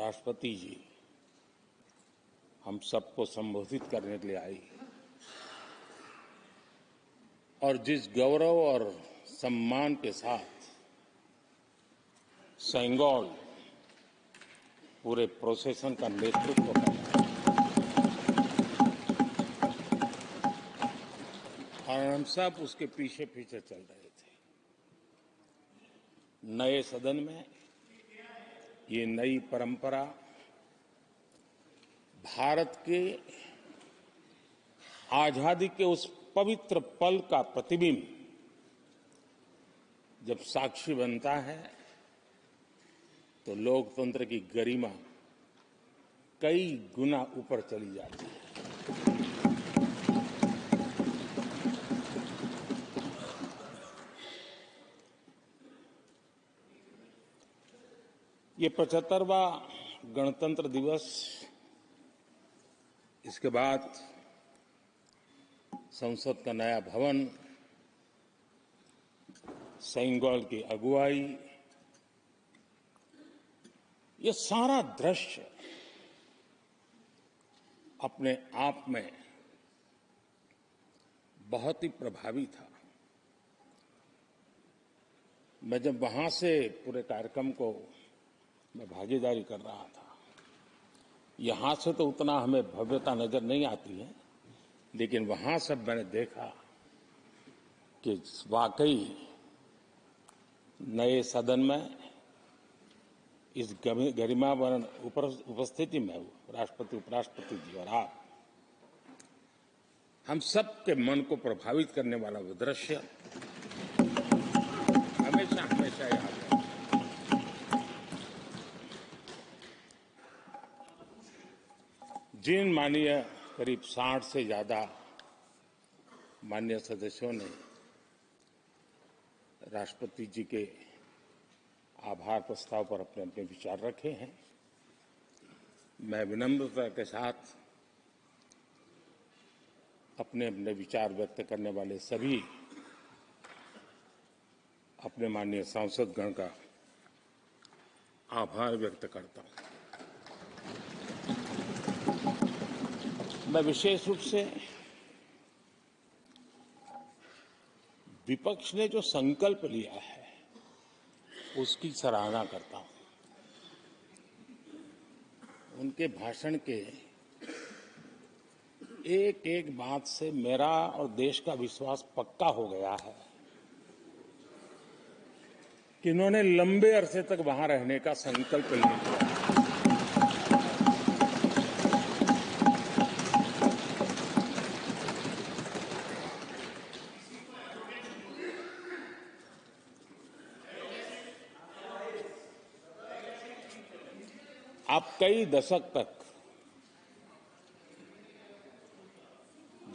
राष्ट्रपति जी हम सबको संबोधित करने के लिए आई और जिस गौरव और सम्मान के साथ सेंगोल पूरे प्रोसेसन का नेतृत्व कर रहा है और हम सब उसके पीछे पीछे चल रहे थे। नए सदन में ये नई परंपरा भारत के आजादी के उस पवित्र पल का प्रतिबिंब जब साक्षी बनता है तो लोकतंत्र की गरिमा कई गुना ऊपर चली जाती है। ये 75वां गणतंत्र दिवस, इसके बाद संसद का नया भवन, सेंगोल की अगुवाई, ये सारा दृश्य अपने आप में बहुत ही प्रभावी था। मैं जब वहां से पूरे कार्यक्रम को मैं भागीदारी कर रहा था, यहां से तो उतना हमें भव्यता नजर नहीं आती है, लेकिन वहां सब मैंने देखा कि वाकई नए सदन में इस गरिमावान उपस्थिति में राष्ट्रपति, उपराष्ट्रपति जी और आप, हम सब के मन को प्रभावित करने वाला वो दृश्य हमेशा हमेशा याद है। जिन माननीय करीब 60 से ज्यादा माननीय सदस्यों ने राष्ट्रपति जी के आभार प्रस्ताव पर अपने अपने विचार रखे हैं, मैं विनम्रता के साथ अपने अपने विचार व्यक्त करने वाले सभी अपने माननीय सांसदगण का आभार व्यक्त करता हूं। मैं विशेष रूप से विपक्ष ने जो संकल्प लिया है उसकी सराहना करता हूं। उनके भाषण के एक एक बात से मेरा और देश का विश्वास पक्का हो गया है कि इन्होंने लंबे अरसे तक वहां रहने का संकल्प लिया। आप कई दशक तक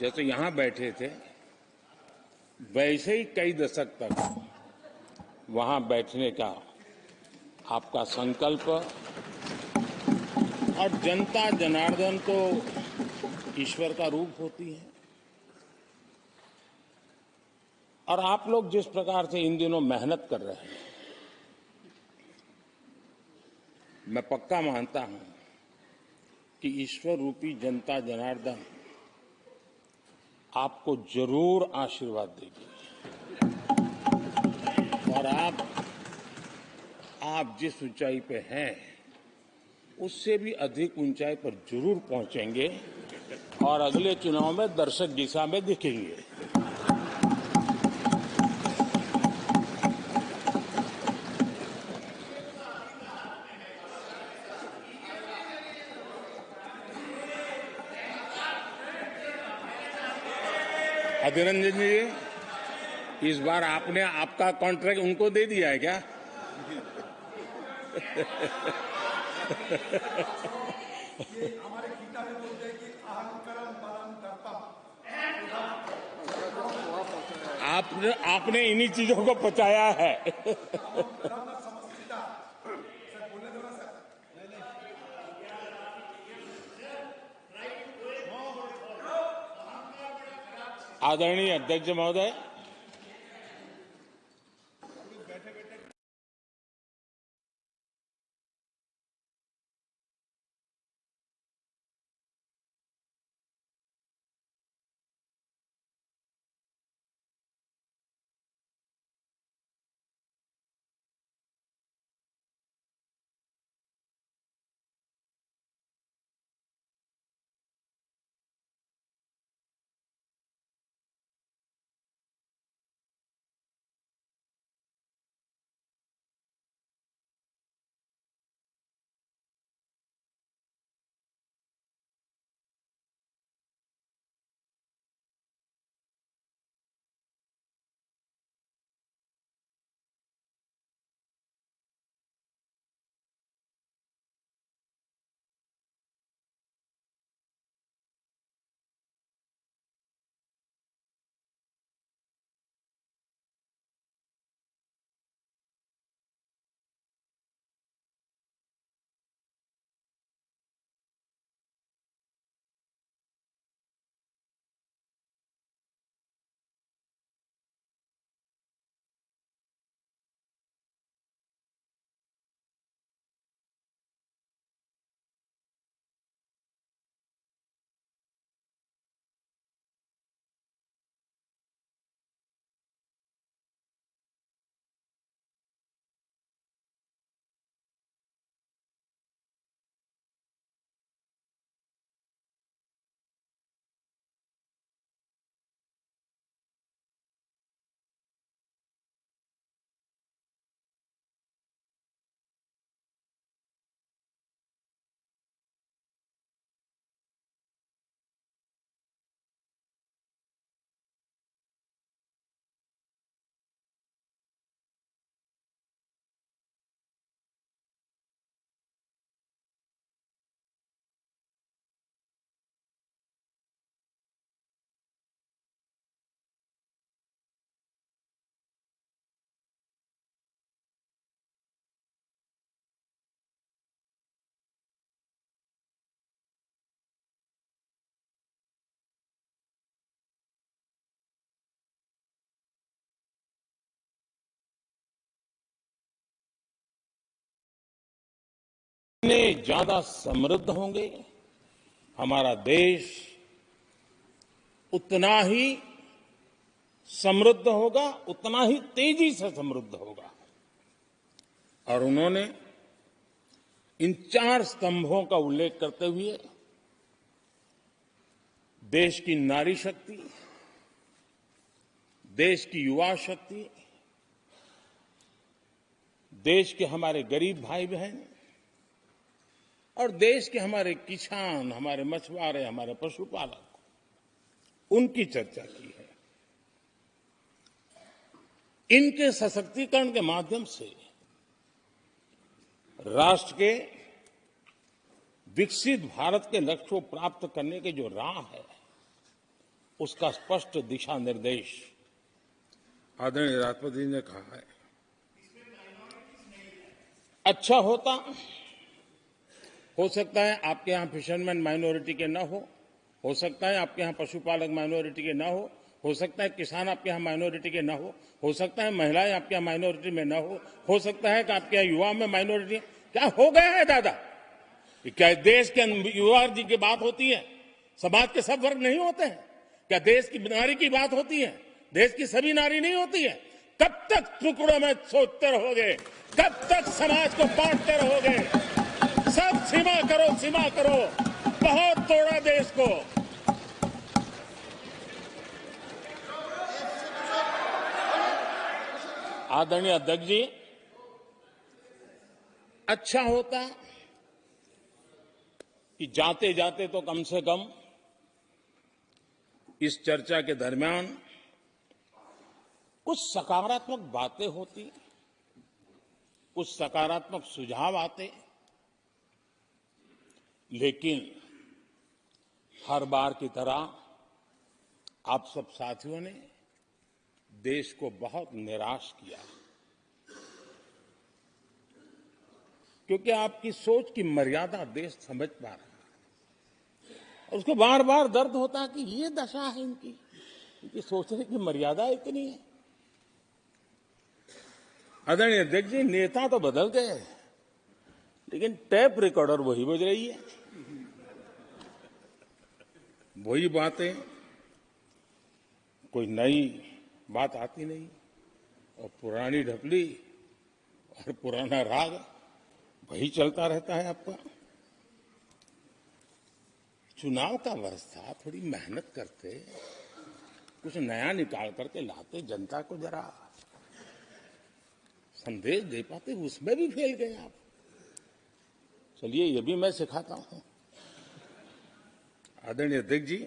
जैसे यहां बैठे थे वैसे ही कई दशक तक वहां बैठने का आपका संकल्प, और जनता जनार्दन तो ईश्वर का रूप होती है, और आप लोग जिस प्रकार से इन दिनों मेहनत कर रहे हैं, मैं पक्का मानता हूं कि ईश्वर रूपी जनता जनार्दन आपको जरूर आशीर्वाद देगी और आप जिस ऊंचाई पे हैं उससे भी अधिक ऊंचाई पर जरूर पहुंचेंगे और अगले चुनाव में दर्शक दिशा में दिखेंगे। अभिनंदन जी, इस बार आपने आपका कॉन्ट्रैक्ट उनको दे दिया है क्या? आपने इन्हीं चीजों को पचाया है। आदरणीय अध्यक्ष महोदय, जितने ज्यादा समृद्ध होंगे हमारा देश उतना ही समृद्ध होगा, उतना ही तेजी से समृद्ध होगा। और उन्होंने इन 4 स्तंभों का उल्लेख करते हुए देश की नारी शक्ति, देश की युवा शक्ति, देश के हमारे गरीब भाई बहन और देश के हमारे किसान, हमारे मछुआरे, हमारे पशुपालक, उनकी चर्चा की है। इनके सशक्तिकरण के माध्यम से राष्ट्र के विकसित भारत के लक्ष्य को प्राप्त करने की जो राह है, उसका स्पष्ट दिशा निर्देश आदरणीय राष्ट्रपति जी ने कहा है। अच्छा होता, हो सकता है आपके यहां फिशरमैन माइनॉरिटी के ना हो सकता है आपके यहां पशुपालक माइनॉरिटी के ना हो सकता है किसान आपके यहां माइनॉरिटी के ना हो सकता है महिलाएं आपके यहां माइनॉरिटी में ना हो सकता है कि आपके यहां युवा में माइनॉरिटी। क्या हो गया है दादा? क्या देश के युवा जी की बात होती है? समाज के सब वर्ग नहीं होते हैं? क्या देश की नारी की बात होती है? देश की सभी नारी नहीं होती है? कब तक टुकड़ों में सोचते रहोगे? कब तक समाज को बांटते रहोगे? सब सीमा करो, सीमा करो। बहुत तोड़ा देश को। आदरणीय अध्यक्ष जी, अच्छा होता कि जाते जाते तो कम से कम इस चर्चा के दरमियान कुछ सकारात्मक बातें होती, कुछ सकारात्मक सुझाव आते। लेकिन हर बार की तरह आप सब साथियों ने देश को बहुत निराश किया, क्योंकि आपकी सोच की मर्यादा देश समझ पा रहा है। और उसको बार बार दर्द होता है कि ये दशा है इनकी सोचने की मर्यादा इतनी है। आदरणीय अध्यक्ष जी, नेता तो बदल गए, लेकिन टेप रिकॉर्डर वही बज रही है, वही बातें, कोई नई बात आती नहीं, और पुरानी ढपली और पुराना राग वही चलता रहता है आपका। चुनाव का वर्ष था, थोड़ी मेहनत करते, कुछ नया निकाल करके लाते, जनता को जरा संदेश दे पाते, उसमें भी फेल गए आप। चलिए, ये भी मैं सिखाता हूं। आदरणीय अध्यक्ष जी,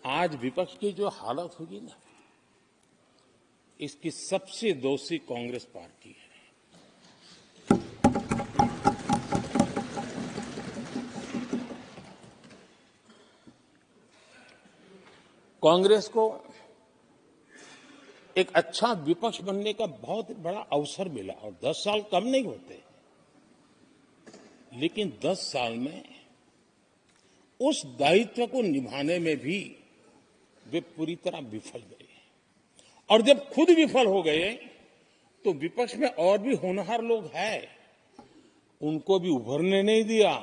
आज विपक्ष की जो हालत होगी ना, इसकी सबसे दोषी कांग्रेस पार्टी है। कांग्रेस को एक अच्छा विपक्ष बनने का बहुत बड़ा अवसर मिला, और 10 साल कम नहीं होते, लेकिन 10 साल में उस दायित्व को निभाने में भी वे पूरी तरह विफल गए। और जब खुद विफल हो गए तो विपक्ष में और भी होनहार लोग हैं, उनको भी उभरने नहीं दिया,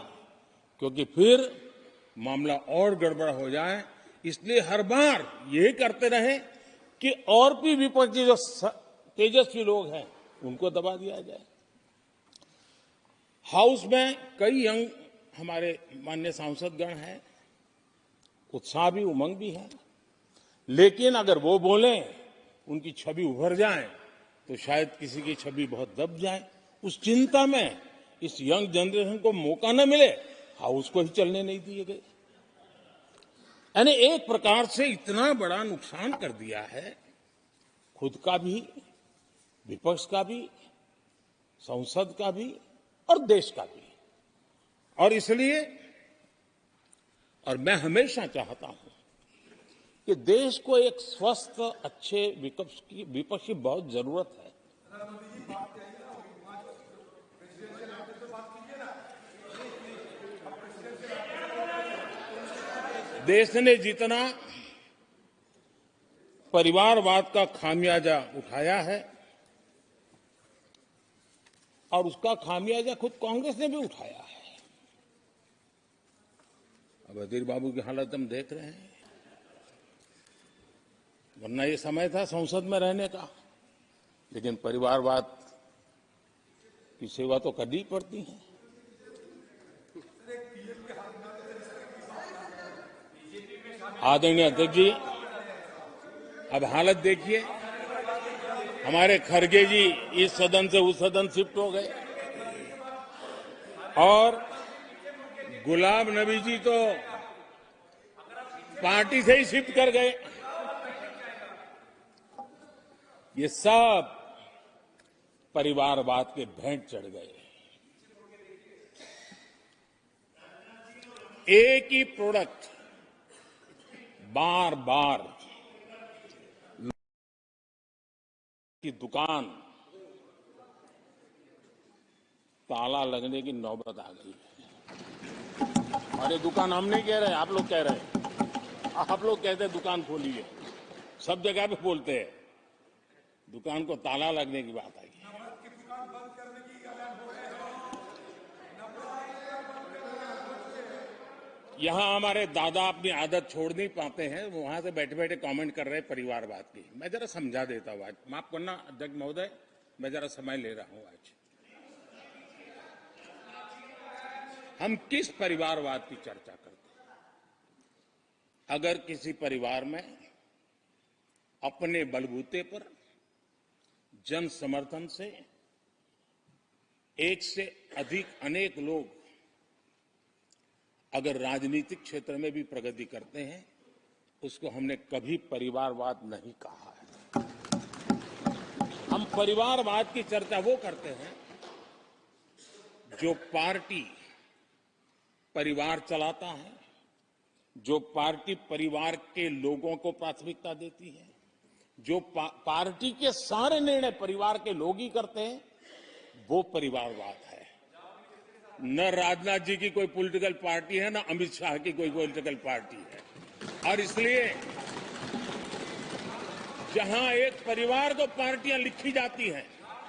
क्योंकि फिर मामला और गड़बड़ हो जाए। इसलिए हर बार यही करते रहे कि और भी विपक्षी जो तेजस्वी लोग हैं उनको दबा दिया जाए। हाउस में कई यंग हमारे माननीय सांसदगण हैं, उत्साह भी, उमंग भी है, लेकिन अगर वो बोलें, उनकी छवि उभर जाए, तो शायद किसी की छवि बहुत दब जाए। उस चिंता में इस यंग जनरेशन को मौका न मिले, हाउस को ही चलने नहीं दिए गए। यानी एक प्रकार से इतना बड़ा नुकसान कर दिया है, खुद का भी, विपक्ष का भी, संसद का भी और देश का भी। और इसलिए, और मैं हमेशा चाहता हूं कि देश को एक स्वस्थ, अच्छे विपक्ष की बहुत जरूरत है। देश ने जितना परिवारवाद का खामियाजा उठाया है, और उसका खामियाजा खुद कांग्रेस ने भी उठाया है। अब अधीर बाबू की हालत हम देख रहे हैं, वरना ये समय था संसद में रहने का, लेकिन परिवारवाद की सेवा तो करनी पड़ती है। आदरणीय अध्यक्ष जी, अब हालत देखिए, हमारे खड़गे जी इस सदन से उस सदन शिफ्ट हो गए और गुलाम नबी जी तो पार्टी से ही शिफ्ट कर गए। ये सब परिवारवाद के भेंट चढ़ गए। एक ही प्रोडक्ट बार बार की दुकान ताला लगने की नौबत आ गई है। और ये दुकान हम नहीं कह रहे, आप लोग कह रहे हैं। आप लोग कहते हैं दुकान खोलिए, सब जगह पे बोलते हैं, दुकान को ताला लगने की बात आई। यहां हमारे दादा अपनी आदत छोड़ नहीं पाते हैं, वो वहां से बैठे बैठे कमेंट कर रहे हैं परिवारवाद की। मैं जरा समझा देता हूं, आज माफ करना अध्यक्ष महोदय, मैं जरा समय ले रहा हूं। आज हम किस परिवारवाद की चर्चा करते हैं? अगर किसी परिवार में अपने बलबूते पर जन समर्थन से एक से अधिक अनेक लोग अगर राजनीतिक क्षेत्र में भी प्रगति करते हैं, उसको हमने कभी परिवारवाद नहीं कहा है। हम परिवारवाद की चर्चा वो करते हैं जो पार्टी परिवार चलाता है, जो पार्टी परिवार के लोगों को प्राथमिकता देती है, जो पार्टी के सारे निर्णय परिवार के लोग ही करते हैं, वो परिवारवाद है। न राजनाथ जी की कोई पॉलिटिकल पार्टी है, न अमित शाह की कोई पॉलिटिकल पार्टी है। और इसलिए जहां एक परिवार को पार्टियां लिखी जाती हैं,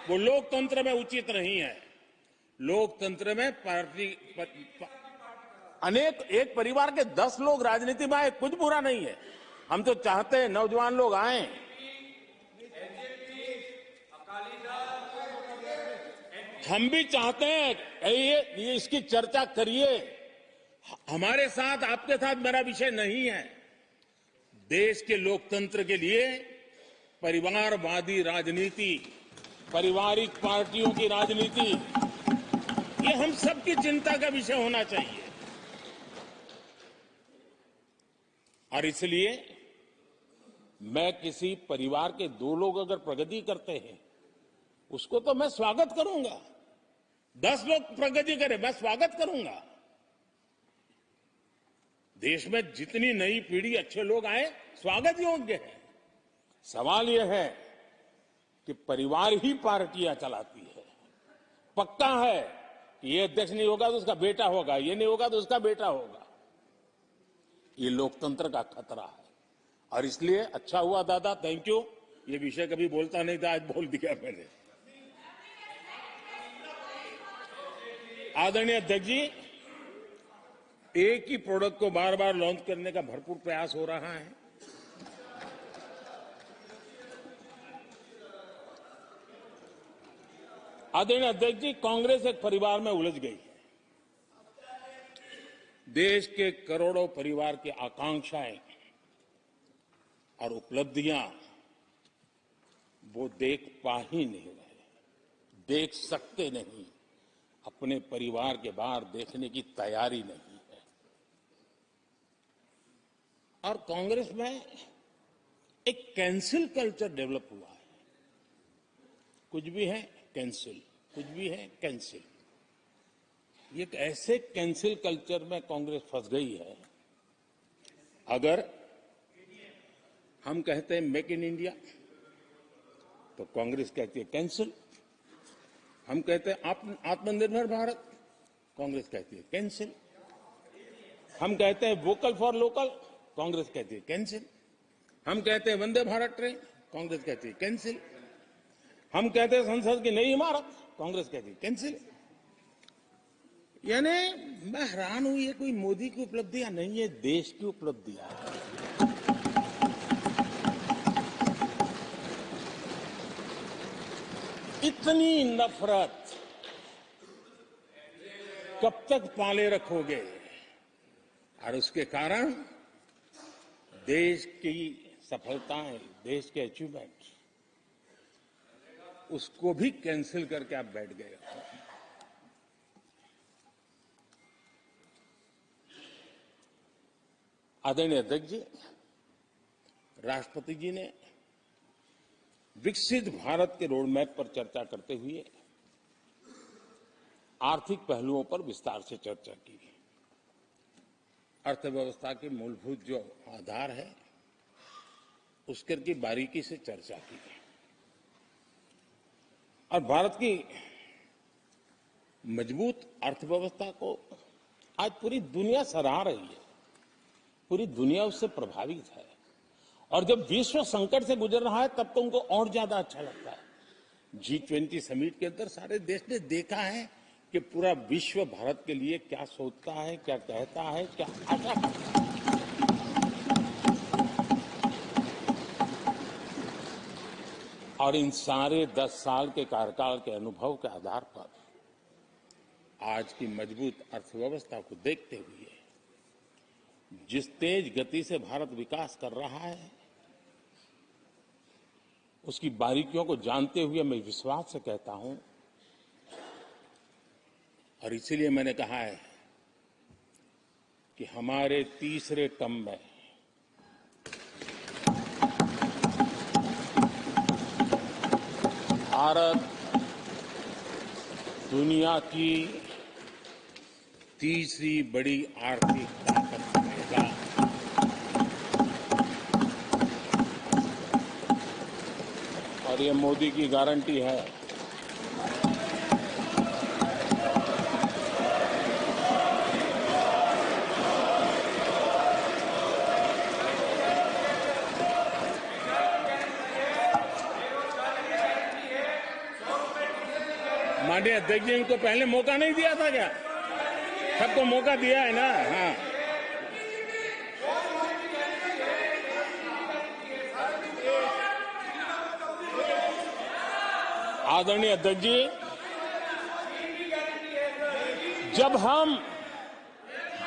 वो लोकतंत्र में उचित नहीं है। लोकतंत्र में पार्टी अनेक, एक परिवार के 10 लोग राजनीति में आए, कुछ बुरा नहीं है। हम तो चाहते हैं नौजवान लोग आए, हम भी चाहते हैं ये इसकी चर्चा करिए। हमारे साथ, आपके साथ मेरा विषय नहीं है। देश के लोकतंत्र के लिए परिवारवादी राजनीति, पारिवारिक पार्टियों की राजनीति, ये हम सबकी चिंता का विषय होना चाहिए। और इसलिए मैं किसी परिवार के 2 लोग अगर प्रगति करते हैं, उसको तो मैं स्वागत करूंगा। 10 लोग प्रगति करें, मैं स्वागत करूंगा। देश में जितनी नई पीढ़ी अच्छे लोग आए, स्वागत योग्य है। सवाल यह है कि परिवार ही पार्टियां चलाती है। पक्का है कि ये अध्यक्ष नहीं होगा तो उसका बेटा होगा, ये नहीं होगा तो उसका बेटा होगा। ये लोकतंत्र का खतरा है। और इसलिए अच्छा हुआ दादा, थैंक यू। ये विषय कभी बोलता नहीं था, आज बोल दिया मैंने। आदरणीय अध्यक्ष जी, एक ही प्रोडक्ट को बार बार लॉन्च करने का भरपूर प्रयास हो रहा है। आदरणीय अध्यक्ष जी, कांग्रेस एक परिवार में उलझ गई है। देश के करोड़ों परिवार की आकांक्षाएं और उपलब्धियां वो देख पा ही नहीं रहे, देख सकते नहीं, अपने परिवार के बाहर देखने की तैयारी नहीं है। और कांग्रेस में एक कैंसिल कल्चर डेवलप हुआ है। कुछ भी है कैंसिल, कुछ भी है कैंसिल। ये एक ऐसे कैंसिल कल्चर में कांग्रेस फंस गई है। अगर हम कहते हैं मेक इन इंडिया, तो कांग्रेस कहती है कैंसिल। हम कहते हैं आत्मनिर्भर भारत, कांग्रेस कहती है कैंसिल। हम कहते हैं वोकल फॉर लोकल, कांग्रेस कहती है कैंसिल। हम कहते हैं वंदे भारत ट्रेन, कांग्रेस कहती है कैंसिल। हम कहते हैं संसद की नई इमारत, कांग्रेस कहती कैंसिल। यानी मैं हैरान हूं, ये कोई मोदी की उपलब्धियां नहीं है, देश की उपलब्धियां है। इतनी नफरत कब तक पाले रखोगे? और उसके कारण देश की सफलताएं, देश के अचीवमेंट, उसको भी कैंसिल करके आप बैठ गए हो। आदरणीय अध्यक्ष जी, राष्ट्रपति जी ने विकसित भारत के रोडमैप पर चर्चा करते हुए आर्थिक पहलुओं पर विस्तार से चर्चा की। अर्थव्यवस्था के मूलभूत जो आधार है उसके की बारीकी से चर्चा की और भारत की मजबूत अर्थव्यवस्था को आज पूरी दुनिया सराह रही है, पूरी दुनिया उससे प्रभावित है। और जब विश्व संकट से गुजर रहा है तब तो उनको और ज्यादा अच्छा लगता है। G20 समिट के अंदर सारे देश ने देखा है कि पूरा विश्व भारत के लिए क्या सोचता है, क्या कहता है, क्या आशा करता है। और इन सारे 10 साल के कार्यकाल के अनुभव के आधार पर आज की मजबूत अर्थव्यवस्था को देखते हुए जिस तेज गति से भारत विकास कर रहा है, उसकी बारीकियों को जानते हुए मैं विश्वास से कहता हूं, और इसीलिए मैंने कहा है कि हमारे तीसरे टर्म में भारत दुनिया की तीसरी बड़ी आर्थिक ताकत बनेगा। और ये मोदी की गारंटी है। माननीय अध्यक्ष जी, इनको पहले मौका नहीं दिया था क्या? सबको मौका दिया है ना? हाँ, आदरणीय अध्यक्ष जी,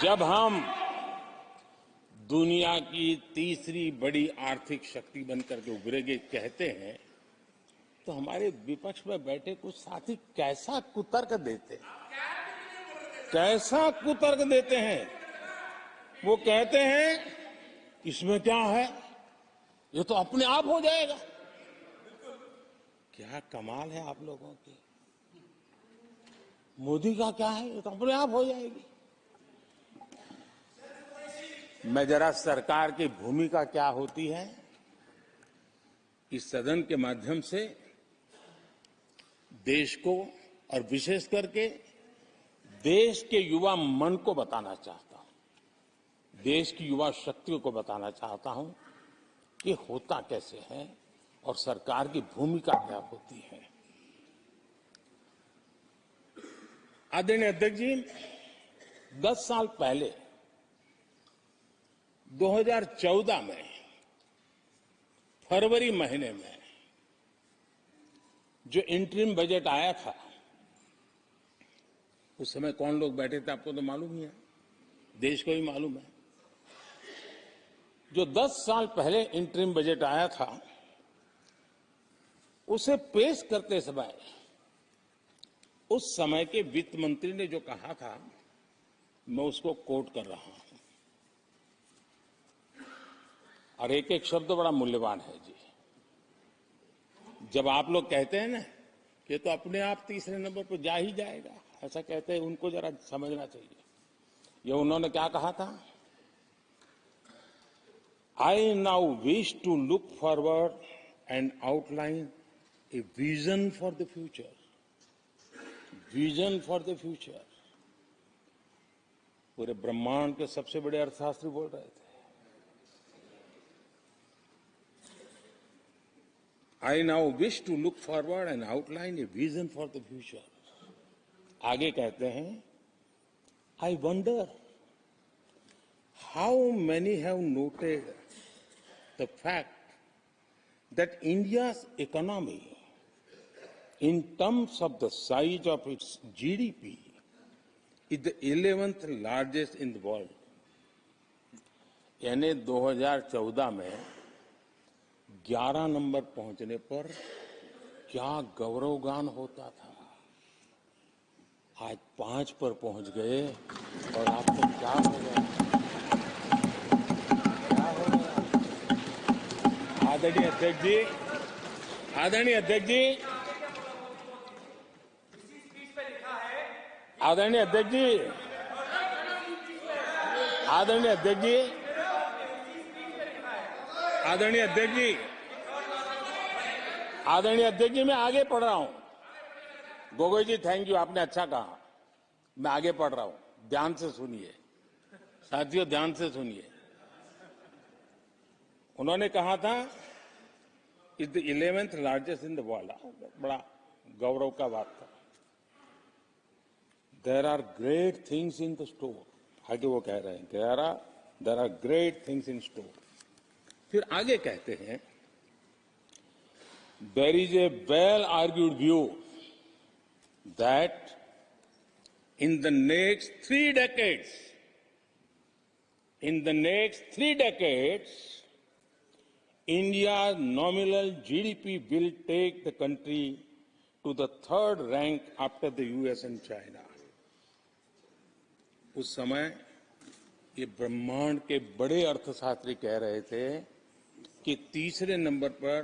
जब हम दुनिया की तीसरी बड़ी आर्थिक शक्ति बनकर के उभरेंगे कहते हैं, तो हमारे विपक्ष में बैठे कुछ साथी कैसा कुतर्क देते हैं। वो कहते हैं इसमें क्या है, ये तो अपने आप हो जाएगा। क्या कमाल है आप लोगों की। मोदी का क्या है, ये तो अपने आप हो जाएगी। मैं जरा सरकार की भूमिका क्या होती है इस सदन के माध्यम से देश को और विशेष करके देश के युवा मन को बताना चाहता हूं, देश की युवा शक्तियों को बताना चाहता हूं कि होता कैसे है और सरकार की भूमिका क्या होती है। आदरणीय अध्यक्ष जी, 10 साल पहले 2014 में फरवरी महीने में जो इंटरिम बजट आया था, उस समय कौन लोग बैठे थे आपको तो मालूम ही है, देश को भी मालूम है। जो 10 साल पहले इंटरिम बजट आया था, उसे पेश करते समय उस समय के वित्त मंत्री ने जो कहा था, मैं उसको कोट कर रहा हूं, और एक एक शब्द बड़ा मूल्यवान है जी। जब आप लोग कहते हैं ना कि तो अपने आप तीसरे नंबर पर जा ही जाएगा, ऐसा कहते हैं, उनको जरा समझना चाहिए। ये उन्होंने क्या कहा था, I now wish to look forward and outline a vision for the future. Vision for the future. पूरे ब्रह्मांड के सबसे बड़े अर्थशास्त्री बोल रहे थे। I now wish to look forward and outline a vision for the future. आगे कहते हैं, I wonder how many have noted the fact that India's economy, in terms of the size of its GDP, is the 11th largest in the world. यानी 2014 में 11 number पहुंचने पर क्या गौरवगान होता था। आज 5 पर पहुंच गए और आपको क्या हो गया, क्या हो गया? आदरणीय अध्यक्ष जी, आदरणीय अध्यक्ष जी, आदरणीय अध्यक्ष जी, आदरणीय अध्यक्ष जी, आदरणीय अध्यक्ष जी, आदरणीय अध्यक्ष जी, मैं आगे पढ़ रहा हूं। गोगोई जी, थैंक यू, आपने अच्छा कहा। मैं आगे पढ़ रहा हूं, ध्यान से सुनिए साथियों, ध्यान से सुनिए। उन्होंने कहा था is the 11th largest in the world, बड़ा गौरव का बात था। There are great things in the store, आगे वो कह रहे हैं there are great things in store. फिर आगे कहते हैं, there is a well argued view that in the next 3 decades, India's nominal GDP will take the country to the 3rd rank after the US and China. उस समय ये ब्रह्मांड के बड़े अर्थशास्त्री कह रहे थे कि तीसरे नंबर पर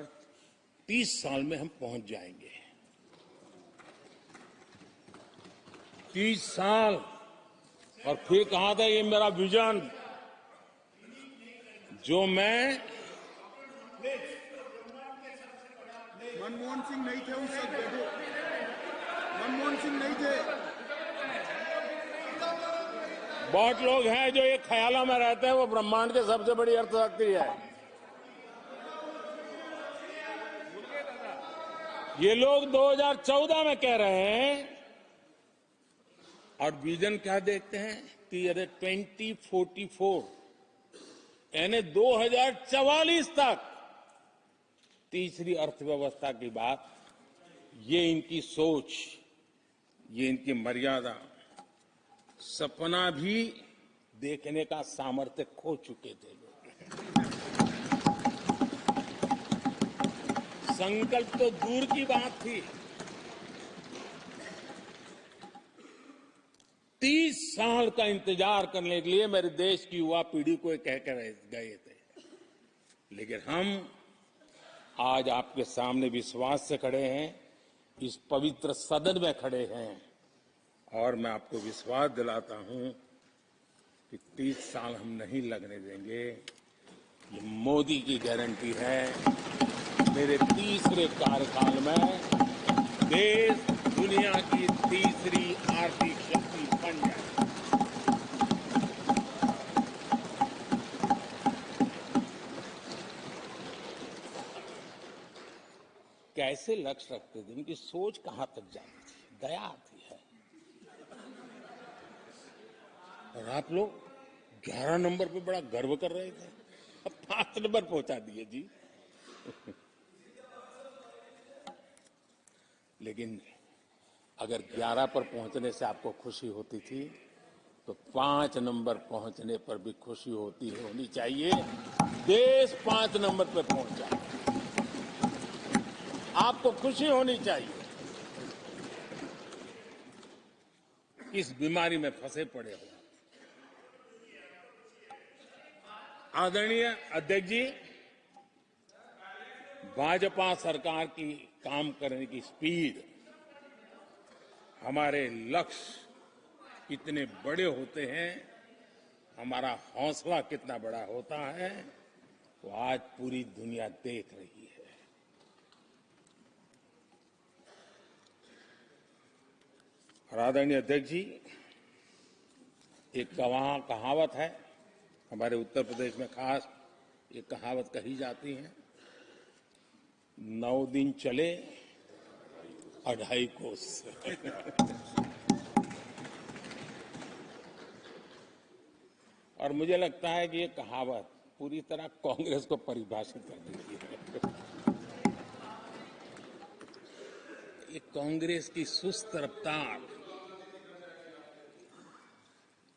30 साल में हम पहुंच जाएंगे। 30 साल। और फिर कहा था ये मेरा विजन, जो मैं मनमोहन सिंह नहीं थे उस वक्त, मनमोहन सिंह नहीं थे। बहुत लोग हैं जो ये ख्यालों में रहते हैं वो ब्रह्मांड के सबसे बड़ी अर्थशक्ति है। ये लोग 2014 में कह रहे हैं और विजन क्या देखते हैं कि अरे 2044 यानी 2044 तक तीसरी अर्थव्यवस्था की बात, ये इनकी सोच, ये इनकी मर्यादा, सपना भी देखने का सामर्थ्य खो चुके थे लोग। संकल्प तो दूर की बात थी। 30 साल का इंतजार करने के लिए मेरे देश की युवा पीढ़ी को कह कर गए थे, लेकिन हम आज आपके सामने विश्वास से खड़े हैं, इस पवित्र सदन में खड़े हैं और मैं आपको विश्वास दिलाता हूं कि 30 साल हम नहीं लगने देंगे। ये मोदी की गारंटी है। मेरे तीसरे कार्यकाल में देश दुनिया की तीसरी आर्थिक शक्ति बन जाए। कैसे लक्ष्य रखते थे, उनकी सोच कहां तक जाती थी, दया आती है। और आप लोग 11 नंबर पे बड़ा गर्व कर रहे थे, अब 5 नंबर पहुंचा दिए जी। लेकिन अगर 11 पर पहुंचने से आपको खुशी होती थी तो 5 नंबर पहुंचने पर भी खुशी होनी चाहिए। देश 5 नंबर पर पहुंच जाए, आपको खुशी होनी चाहिए। इस बीमारी में फंसे पड़े हो। आदरणीय अध्यक्ष जी, भाजपा सरकार की काम करने की स्पीड, हमारे लक्ष्य कितने बड़े होते हैं, हमारा हौसला कितना बड़ा होता है, वो आज पूरी दुनिया देख रही है। और आदरणीय अध्यक्ष जी, एक कहावत है, हमारे उत्तर प्रदेश में खास ये कहावत कही जाती है, 9 दिन चले 2.5 कोस। और मुझे लगता है कि ये कहावत पूरी तरह कांग्रेस को परिभाषित कर देती है। ये कांग्रेस की सुस्त रफ्तार,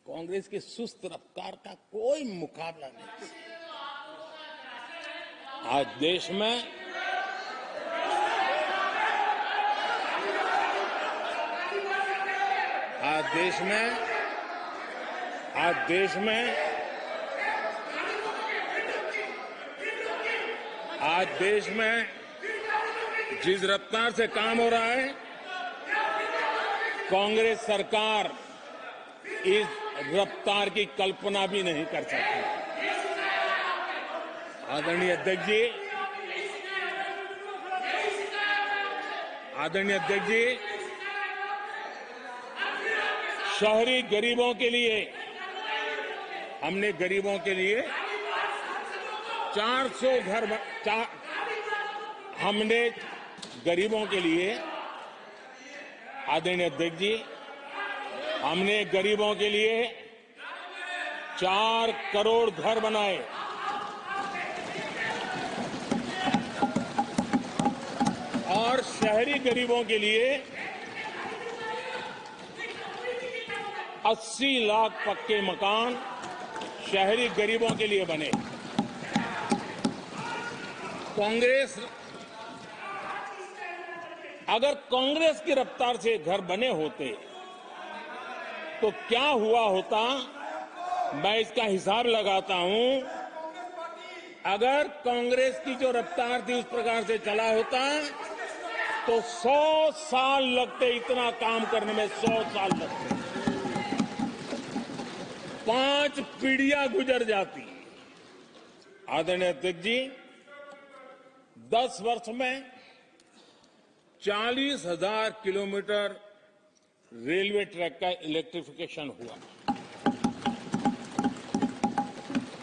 कांग्रेस की सुस्त रफ्तार का कोई मुकाबला नहीं। आज देश में आज देश में जिस रफ्तार से काम हो रहा है, कांग्रेस सरकार इस रफ्तार की कल्पना भी नहीं कर सकती। आदरणीय अध्यक्ष जी, शहरी गरीबों के लिए हमने गरीबों के लिए 400 घर हमने गरीबों के लिए, आदरणीय अध्यक्ष जी, हमने गरीबों के लिए 4 करोड़ घर बनाए। और शहरी गरीबों के लिए 80 लाख पक्के मकान शहरी गरीबों के लिए बने। अगर कांग्रेस की रफ्तार से घर बने होते तो क्या हुआ होता, मैं इसका हिसाब लगाता हूं। अगर कांग्रेस की जो रफ्तार थी उस प्रकार से चला होता तो 100 साल लगते, इतना काम करने में 100 साल लगते, 5 पीढ़ियां गुजर जाती। आदरणीय अध्यक्ष जी, 10 वर्ष में 40,000 किलोमीटर रेलवे ट्रैक का इलेक्ट्रिफिकेशन हुआ।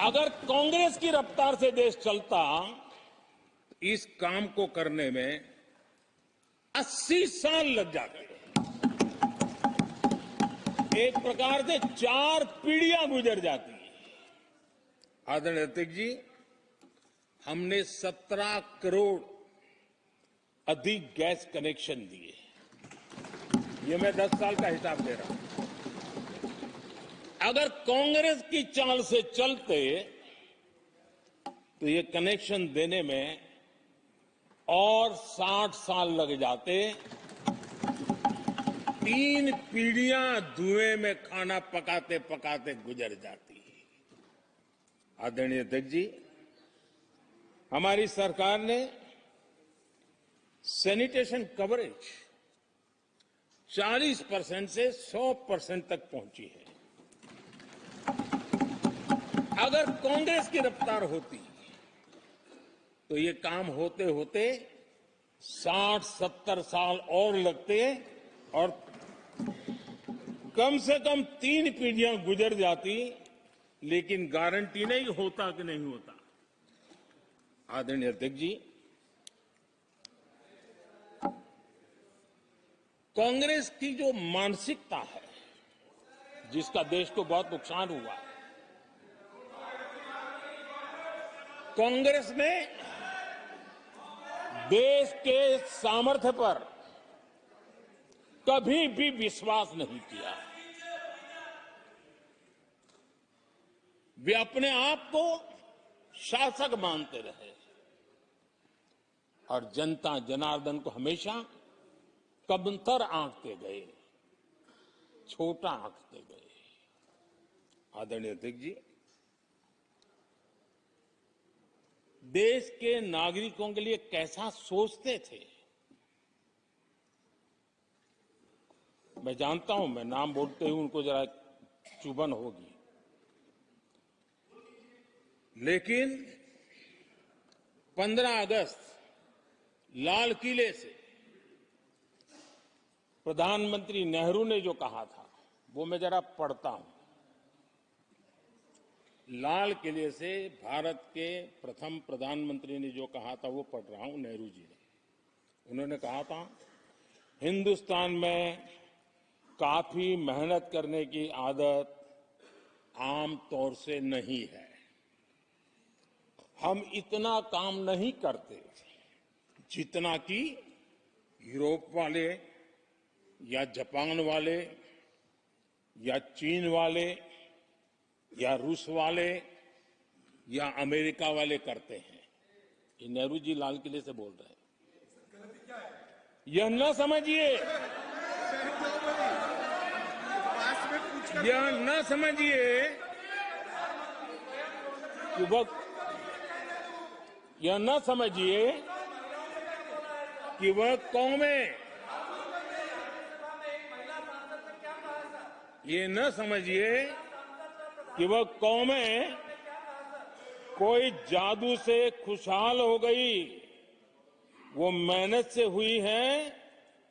अगर कांग्रेस की रफ्तार से देश चलता, इस काम को करने में 80 साल लग जाते। एक प्रकार से 4 पीढ़ियां गुजर जाती। आदरणीय अध्यक्ष जी, हमने 17 करोड़ अधिक गैस कनेक्शन दिए। ये मैं 10 साल का हिसाब दे रहा हूं। अगर कांग्रेस की चाल से चलते तो ये कनेक्शन देने में और 60 साल लग जाते। 3 पीढ़ियां धुएं में खाना पकाते पकाते गुजर जाती। आदरणीय अध्यक्ष जी, हमारी सरकार ने सैनिटेशन कवरेज 40% से 100% तक पहुंची है। अगर कांग्रेस की रफ्तार होती तो ये काम होते होते 60-70 साल और लगते और कम से कम 3 पीढ़ियां गुजर जाती, लेकिन गारंटी नहीं होता कि नहीं होता। आदरणीय अध्यक्ष जी, कांग्रेस की जो मानसिकता है, जिसका देश को बहुत नुकसान हुआ, कांग्रेस ने देश के सामर्थ्य पर कभी भी विश्वास नहीं किया। वे अपने आप को शासक मानते रहे और जनता जनार्दन को हमेशा कमतर आंकते गए, छोटा आंकते गए। आदरणीय अध्यक्ष जी, देश के नागरिकों के लिए कैसा सोचते थे, मैं जानता हूं, मैं नाम बोलते ही उनको जरा चुभन होगी, लेकिन 15 अगस्त लाल किले से प्रधानमंत्री नेहरू ने जो कहा था वो मैं जरा पढ़ता हूं। लाल किले से भारत के प्रथम प्रधानमंत्री ने जो कहा था वो पढ़ रहा हूं, नेहरू जी ने। उन्होंने कहा था, हिंदुस्तान में काफी मेहनत करने की आदत आम तौर से नहीं है। हम इतना काम नहीं करते जितना कि यूरोप वाले या जापान वाले या चीन वाले या रूस वाले या अमेरिका वाले करते हैं। ये नेहरू जी लाल किले से बोल रहे हैं। यह न समझिए, यह न समझिए कि यह न समझिए कि वह कौमें, ये न समझिए कि वह कौमें कोई जादू से खुशहाल हो गई। वो मेहनत से हुई है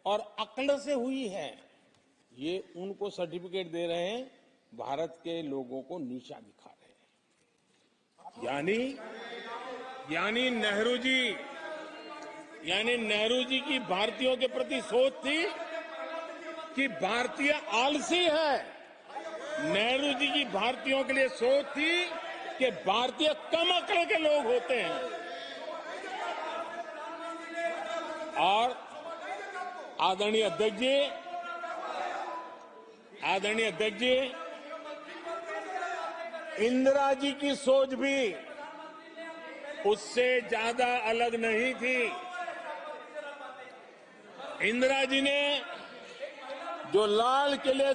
और अक्ल से हुई है। ये उनको सर्टिफिकेट दे रहे हैं, भारत के लोगों को नीचा दिखा रहे हैं। यानी नेहरू जी की भारतीयों के प्रति सोच थी कि भारतीय आलसी है। नेहरू जी की भारतीयों के लिए सोच थी कि भारतीय कम अक्ल के लोग होते हैं। और आदरणीय अध्यक्ष जी, इंदिरा जी की सोच भी उससे ज्यादा अलग नहीं थी। इंदिरा जी ने जो लाल किले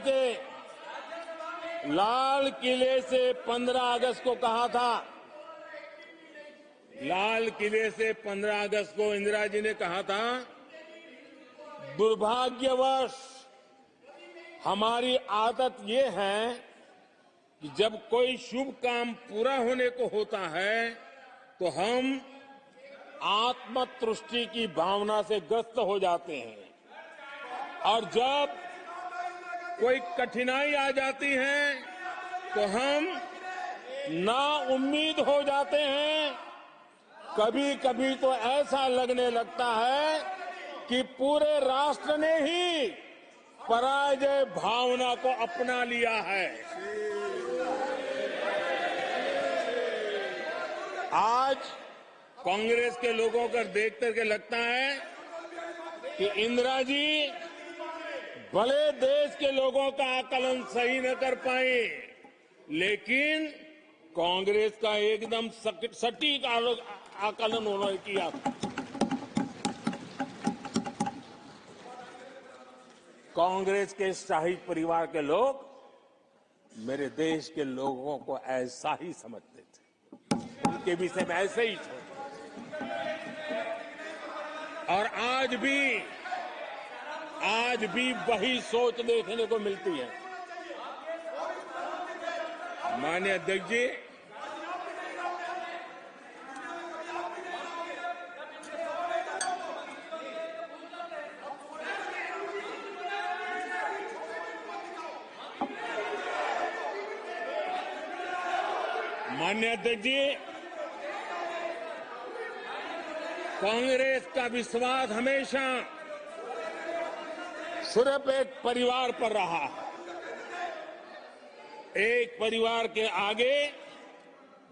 से 15 अगस्त को कहा था, लाल किले से 15 अगस्त को इंदिरा जी ने कहा था, दुर्भाग्यवश हमारी आदत ये है कि जब कोई शुभ काम पूरा होने को होता है तो हम आत्मतुष्टि की भावना से ग्रस्त हो जाते हैं, और जब कोई कठिनाई आ जाती है तो हम नाउम्मीद हो जाते हैं। कभी कभी तो ऐसा लगने लगता है कि पूरे राष्ट्र ने ही पराजय भावना को अपना लिया है। आज कांग्रेस के लोगों को देख करके लगता है कि इंदिरा जी भले देश के लोगों का आकलन सही न कर पाए, लेकिन कांग्रेस का एकदम सटीक आकलन उन्होंने किया था। कांग्रेस के शाही परिवार के लोग मेरे देश के लोगों को ऐसा ही समझते थे, उनके विषय में ऐसे ही थे। और आज भी वही सोच देखने को मिलती है। माननीय अध्यक्ष जी, कांग्रेस का विश्वास हमेशा सिर्फ एक परिवार पर रहा है। एक परिवार के आगे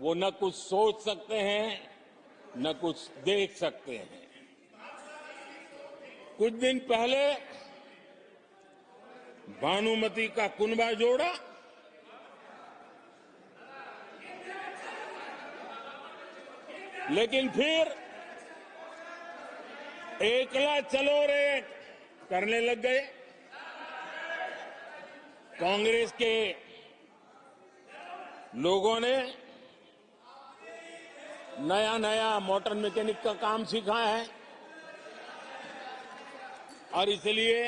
वो न कुछ सोच सकते हैं, न कुछ देख सकते हैं। कुछ दिन पहले भानुमति का कुनबा जोड़ा लेकिन फिर एकला चलो रे करने लग गए। कांग्रेस के लोगों ने नया मोटर मैकेनिक का काम सीखा है और इसलिए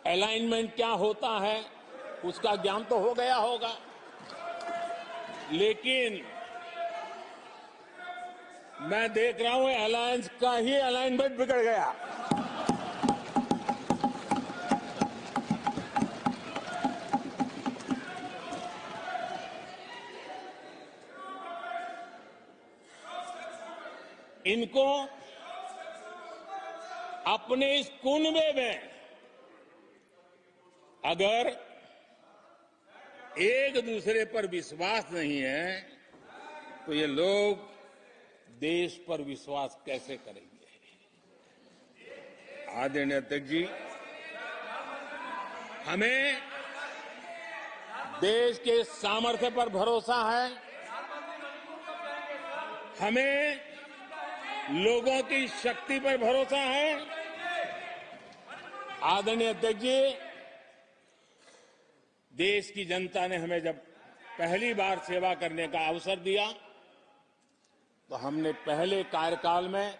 अलाइनमेंट क्या होता है उसका ज्ञान तो हो गया होगा, लेकिन मैं देख रहा हूं अलायंस का ही अलाइनमेंट बिगड़ गया। इनको अपने इस कुनबे में अगर एक दूसरे पर विश्वास नहीं है तो ये लोग देश पर विश्वास कैसे करेंगे। आदरणीय अध्यक्ष जी, हमें देश के सामर्थ्य पर भरोसा है, हमें लोगों की शक्ति पर भरोसा है। आदरणीय अध्यक्ष जी, देश की जनता ने हमें जब पहली बार सेवा करने का अवसर दिया तो हमने पहले कार्यकाल में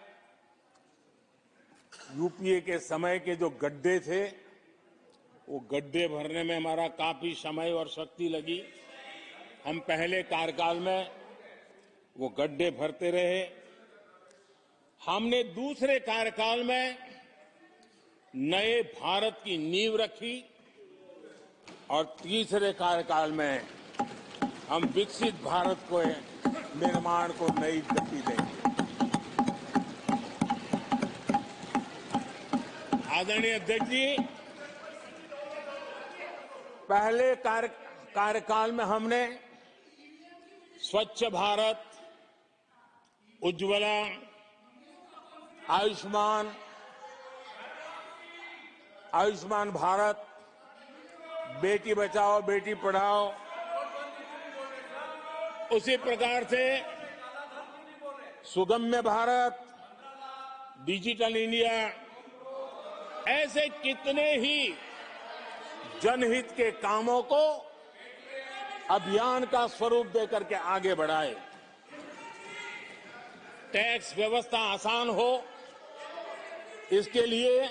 यूपीए के समय के जो गड्ढे थे वो गड्ढे भरने में हमारा काफी समय और शक्ति लगी। हम पहले कार्यकाल में वो गड्ढे भरते रहे। हमने दूसरे कार्यकाल में नए भारत की नींव रखी और तीसरे कार्यकाल में हम विकसित भारत को निर्माण को नई गति देंगे। आदरणीय अध्यक्ष जी, पहले कार्यकाल में हमने स्वच्छ भारत, उज्ज्वला, आयुष्मान भारत, बेटी बचाओ बेटी पढ़ाओ, उसी प्रकार से सुगम्य भारत, डिजिटल इंडिया, ऐसे कितने ही जनहित के कामों को अभियान का स्वरूप देकर के आगे बढ़ाए। टैक्स व्यवस्था आसान हो, इसके लिए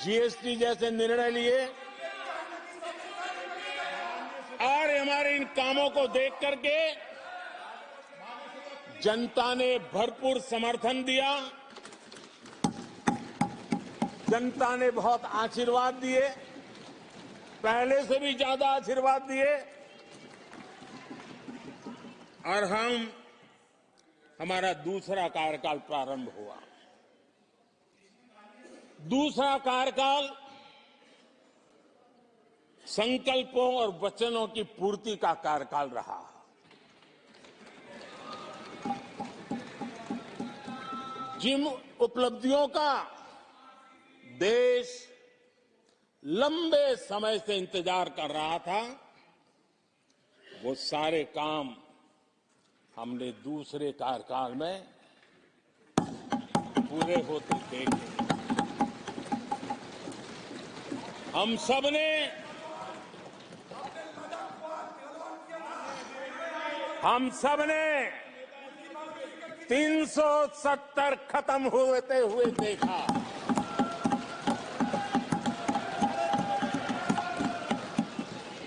जीएसटी जैसे निर्णय लिए और हमारे इन कामों को देख करके जनता ने भरपूर समर्थन दिया। जनता ने बहुत आशीर्वाद दिए, पहले से भी ज्यादा आशीर्वाद दिए और हमारा दूसरा कार्यकाल प्रारंभ हुआ। दूसरा कार्यकाल संकल्पों और वचनों की पूर्ति का कार्यकाल रहा। जिन उपलब्धियों का देश लंबे समय से इंतजार कर रहा था, वो सारे काम हमने दूसरे कार्यकाल में पूरे होते देखे। हम सबने 370 खत्म होते हुए देखा।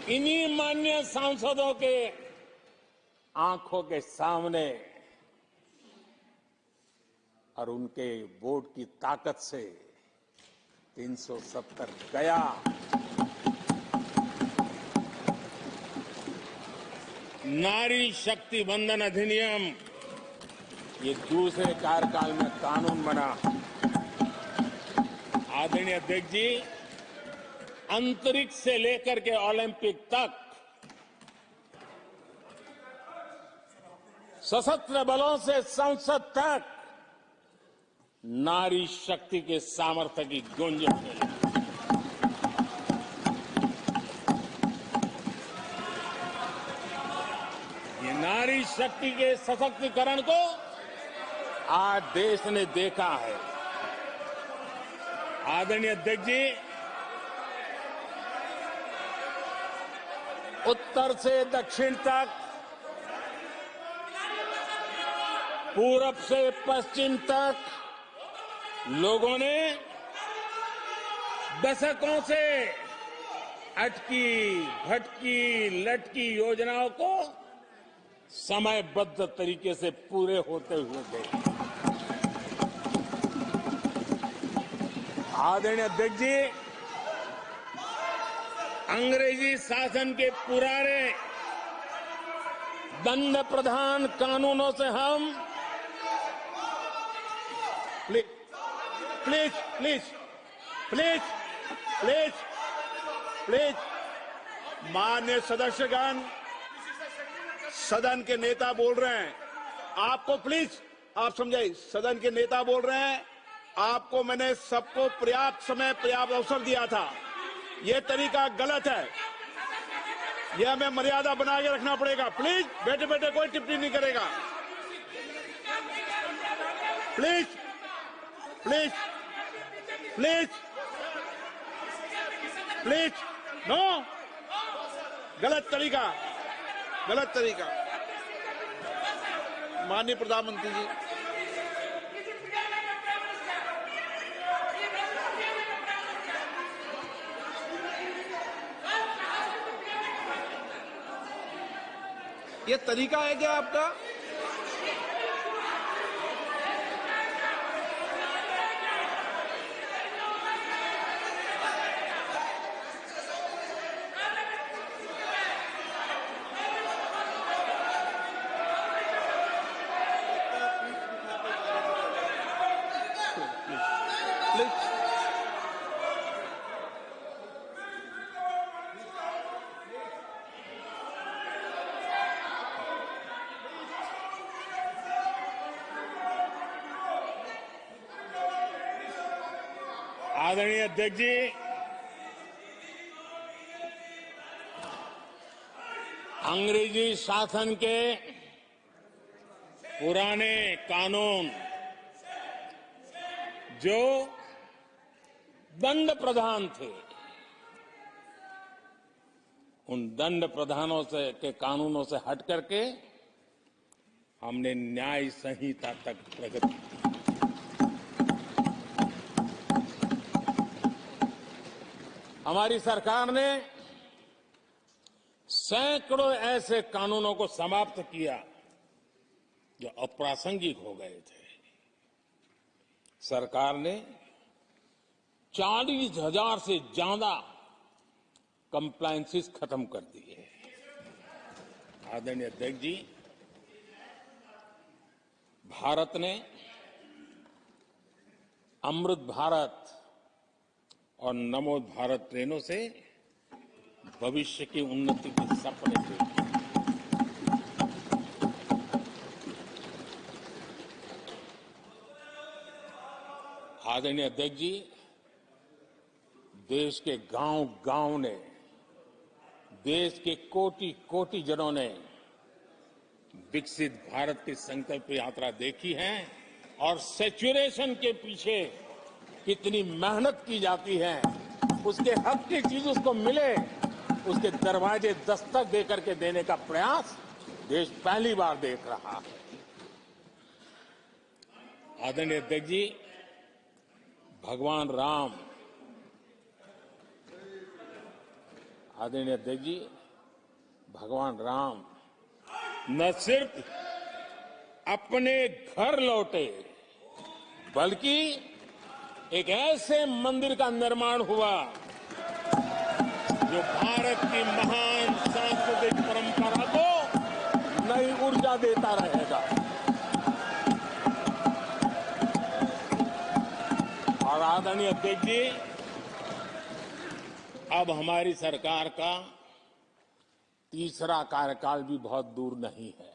इन्हीं माननीय सांसदों के आंखों के सामने और उनके वोट की ताकत से 370 गया। नारी शक्ति वंदन अधिनियम ये दूसरे कार्यकाल में कानून बना। आदरणीय अध्यक्ष जी, अंतरिक्ष से लेकर के ओलंपिक तक सशस्त्र बलों से संसद तक नारी शक्ति के सामर्थ्य की गूंज मिली। ये नारी शक्ति के सशक्तिकरण को आज देश ने देखा है। आदरणीय अध्यक्ष जी, उत्तर से दक्षिण तक, पूरब से पश्चिम तक लोगों ने दशकों से अटकी भटकी लटकी योजनाओं को समयबद्ध तरीके से पूरे होते हुए देखे। आदरणीय अध्यक्ष जी, अंग्रेजी शासन के पुराने दंड प्रधान कानूनों से हम please please please please please मान्य सदस्यगण, सदन के नेता बोल रहे हैं, आपको प्लीज आप समझाइए। सदन के नेता बोल रहे हैं, आपको मैंने सबको पर्याप्त समय पर्याप्त अवसर दिया था। यह तरीका गलत है, यह हमें मर्यादा बना के रखना पड़ेगा। प्लीज बैठे बैठे कोई टिप्पणी नहीं करेगा। Please please please please no, गलत तरीका, गलत तरीका। माननीय प्रधानमंत्री जी, ये तरीका है क्या आपका? आदरणीय अध्यक्ष जी, अंग्रेजी शासन के पुराने कानून जो दंड प्रधान थे, उन दंड प्रधानों से के कानूनों से हट करके हमने न्याय संहिता तक प्रगति की। हमारी सरकार ने सैकड़ों ऐसे कानूनों को समाप्त किया जो अप्रासंगिक हो गए थे। सरकार ने 40,000 से ज्यादा कंप्लायंसेस खत्म कर दिए। आदरणीय अध्यक्ष जी, भारत ने अमृत भारत और नमो भारत ट्रेनों से भविष्य की उन्नति के सपने देखे। आदरणीय अध्यक्ष जी, देश के गांव-गांव ने, देश के कोटि-कोटि जनों ने विकसित भारत की संकल्प यात्रा देखी है और सैचुरेशन के पीछे कितनी मेहनत की जाती है, उसके हक की चीज उसको मिले, उसके दरवाजे दस्तक देकर के देने का प्रयास देश पहली बार देख रहा है। आदरणीय अध्यक्ष जी, भगवान राम, आदरणीय अध्यक्ष जी, भगवान राम न सिर्फ अपने घर लौटे, बल्कि एक ऐसे मंदिर का निर्माण हुआ जो भारत की महान सांस्कृतिक परंपरा को नई ऊर्जा देता रहेगा। और आदरणीय अध्यक्ष जी, अब हमारी सरकार का तीसरा कार्यकाल भी बहुत दूर नहीं है।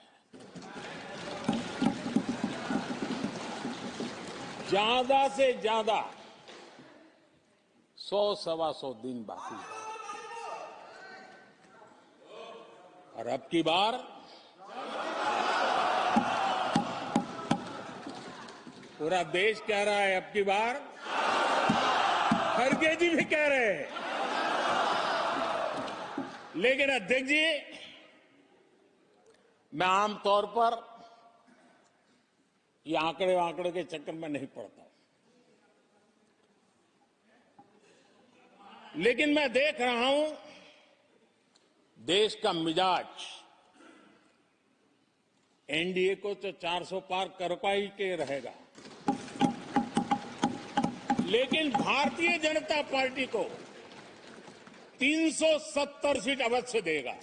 ज्यादा से ज्यादा 100-125 दिन बाकी है। और अब की बार पूरा देश कह रहा है, अब की बार खड़गे जी भी कह रहे हैं। लेकिन अध्यक्ष जी, मैं आमतौर पर ये आंकड़े के चक्कर में नहीं पड़ता, लेकिन मैं देख रहा हूं देश का मिजाज एनडीए को तो 400 पार कर पाई के रहेगा, लेकिन भारतीय जनता पार्टी को 370 सीट अवश्य देगा।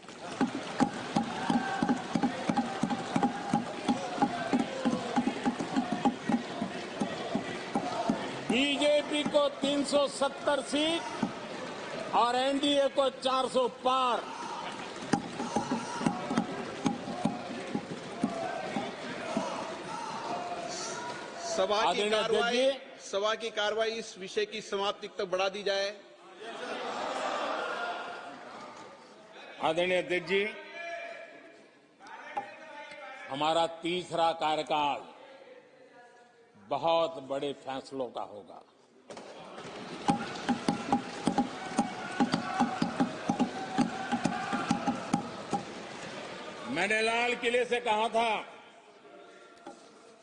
बीजेपी को 370 सीट और एनडीए को 400 पार। सभा की कार्रवाई इस विषय की समाप्ति तक बढ़ा दी जाए। आदरणीय अध्यक्ष जी, हमारा तीसरा कार्यकाल बहुत बड़े फैसलों का होगा। मैंने लाल किले से कहा था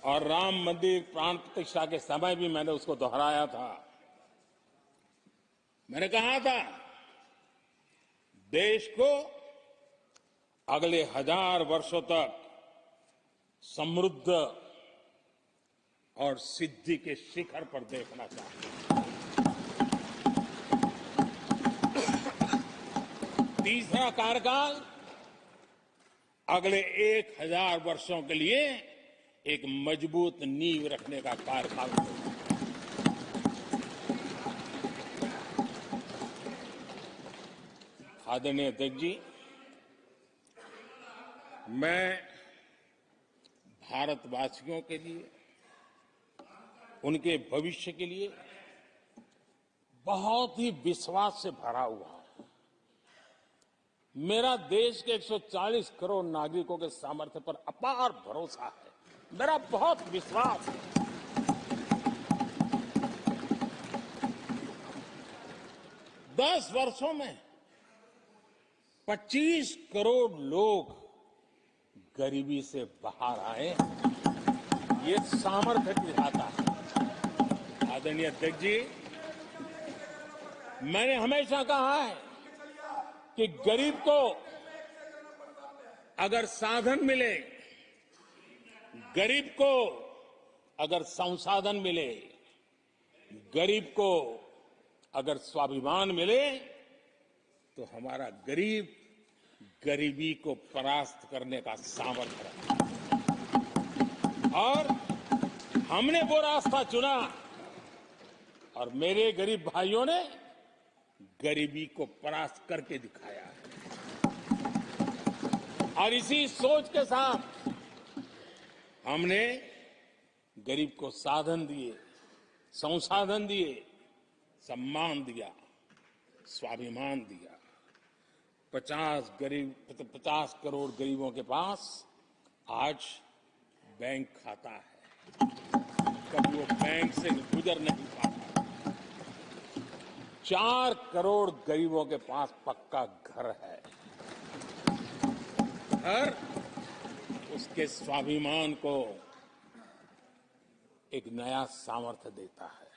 और राम मंदिर प्राण प्रतिष्ठा के समय भी मैंने उसको दोहराया था। मैंने कहा था देश को अगले 1000 वर्षों तक समृद्ध और सिद्धि के शिखर पर देखना चाहिए। तीसरा कार्यकाल अगले 1000 वर्षों के लिए एक मजबूत नींव रखने का कार्यकाल होगा। आदरणीय अध्यक्ष जी, मैं भारतवासियों के लिए, उनके भविष्य के लिए बहुत ही विश्वास से भरा हुआ हूं। मेरा देश के 140 करोड़ नागरिकों के सामर्थ्य पर अपार भरोसा है। मेरा बहुत विश्वास है। दस वर्षों में 25 करोड़ लोग गरीबी से बाहर आए, ये सामर्थ्य दिखाता है। आदरणीय अध्यक्ष जी, मैंने हमेशा कहा है कि गरीब को अगर साधन मिले, गरीब को अगर संसाधन मिले, गरीब को अगर स्वाभिमान मिले, तो हमारा गरीब गरीबी को परास्त करने का सामर्थ्य रखता। और हमने वो रास्ता चुना और मेरे गरीब भाइयों ने गरीबी को परास्त करके दिखाया है। और इसी सोच के साथ हमने गरीब को साधन दिए, संसाधन दिए, सम्मान दिया, स्वाभिमान दिया। 50 करोड़ गरीबों के पास आज बैंक खाता है। कभी वो बैंक से गुजर नहीं पाता। 4 करोड़ गरीबों के पास पक्का घर है। घर उसके स्वाभिमान को एक नया सामर्थ्य देता है।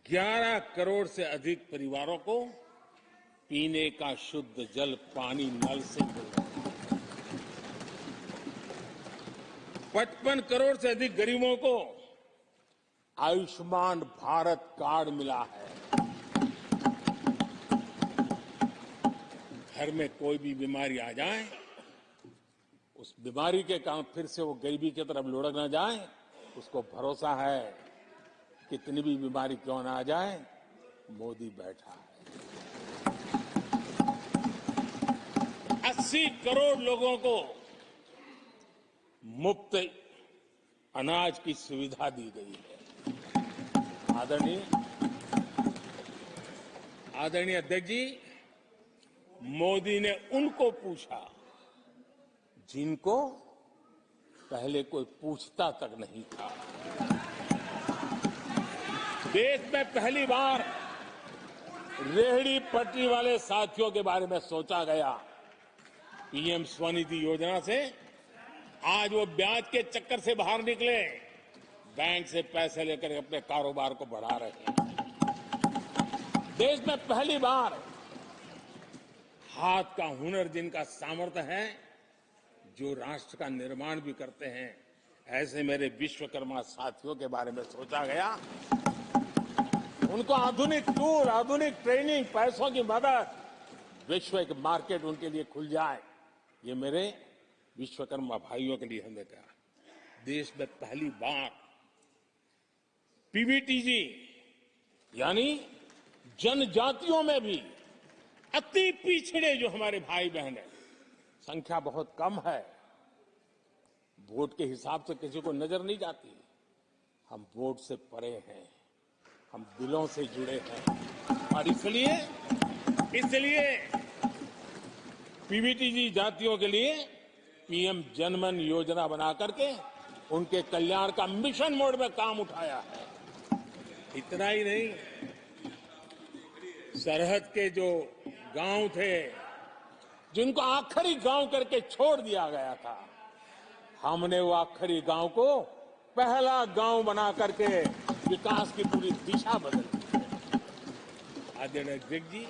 11 करोड़ से अधिक परिवारों को पीने का शुद्ध जल पानी नल से मिल रहा है। 55 करोड़ से अधिक गरीबों को आयुष्मान भारत कार्ड मिला है। घर में कोई भी बीमारी आ जाए, उस बीमारी के कारण फिर से वो गरीबी की तरफ लुढ़क न जाए, उसको भरोसा है कितनी भी बीमारी क्यों ना आ जाए, मोदी बैठा है। 80 करोड़ लोगों को मुफ्त अनाज की सुविधा दी गई है। आदरणीय अध्यक्ष जी, मोदी ने उनको पूछा जिनको पहले कोई पूछता तक नहीं था। देश में पहली बार रेहड़ी पटरी वाले साथियों के बारे में सोचा गया। पीएम स्वनिधि योजना से आज वो ब्याज के चक्कर से बाहर निकले, बैंक से पैसे लेकर अपने कारोबार को बढ़ा रहे हैं। देश में पहली बार हाथ का हुनर जिनका सामर्थ्य है, जो राष्ट्र का निर्माण भी करते हैं, ऐसे मेरे विश्वकर्मा साथियों के बारे में सोचा गया। उनको आधुनिक टूल, आधुनिक ट्रेनिंग, पैसों की मदद, विश्व एक मार्केट उनके लिए खुल जाए, ये मेरे विश्वकर्मा भाइयों के लिए हमने कहा। देश में पहली बार पीवीटीजी यानी जनजातियों में भी अति पिछड़े जो हमारे भाई बहन हैं, संख्या बहुत कम है, वोट के हिसाब से किसी को नजर नहीं जाती। हम वोट से परे हैं, हम दिलों से जुड़े हैं और इसलिए पीवीटीजी जातियों के लिए पीएम जनमन योजना बना करके उनके कल्याण का मिशन मोड में काम उठाया है। इतना ही नहीं, सरहद के जो गांव थे जिनको आखिरी गांव करके छोड़ दिया गया था, हमने वो आखिरी गांव को पहला गांव बना करके विकास की पूरी दिशा बदल दी। आदरणीय अध्यक्ष जी,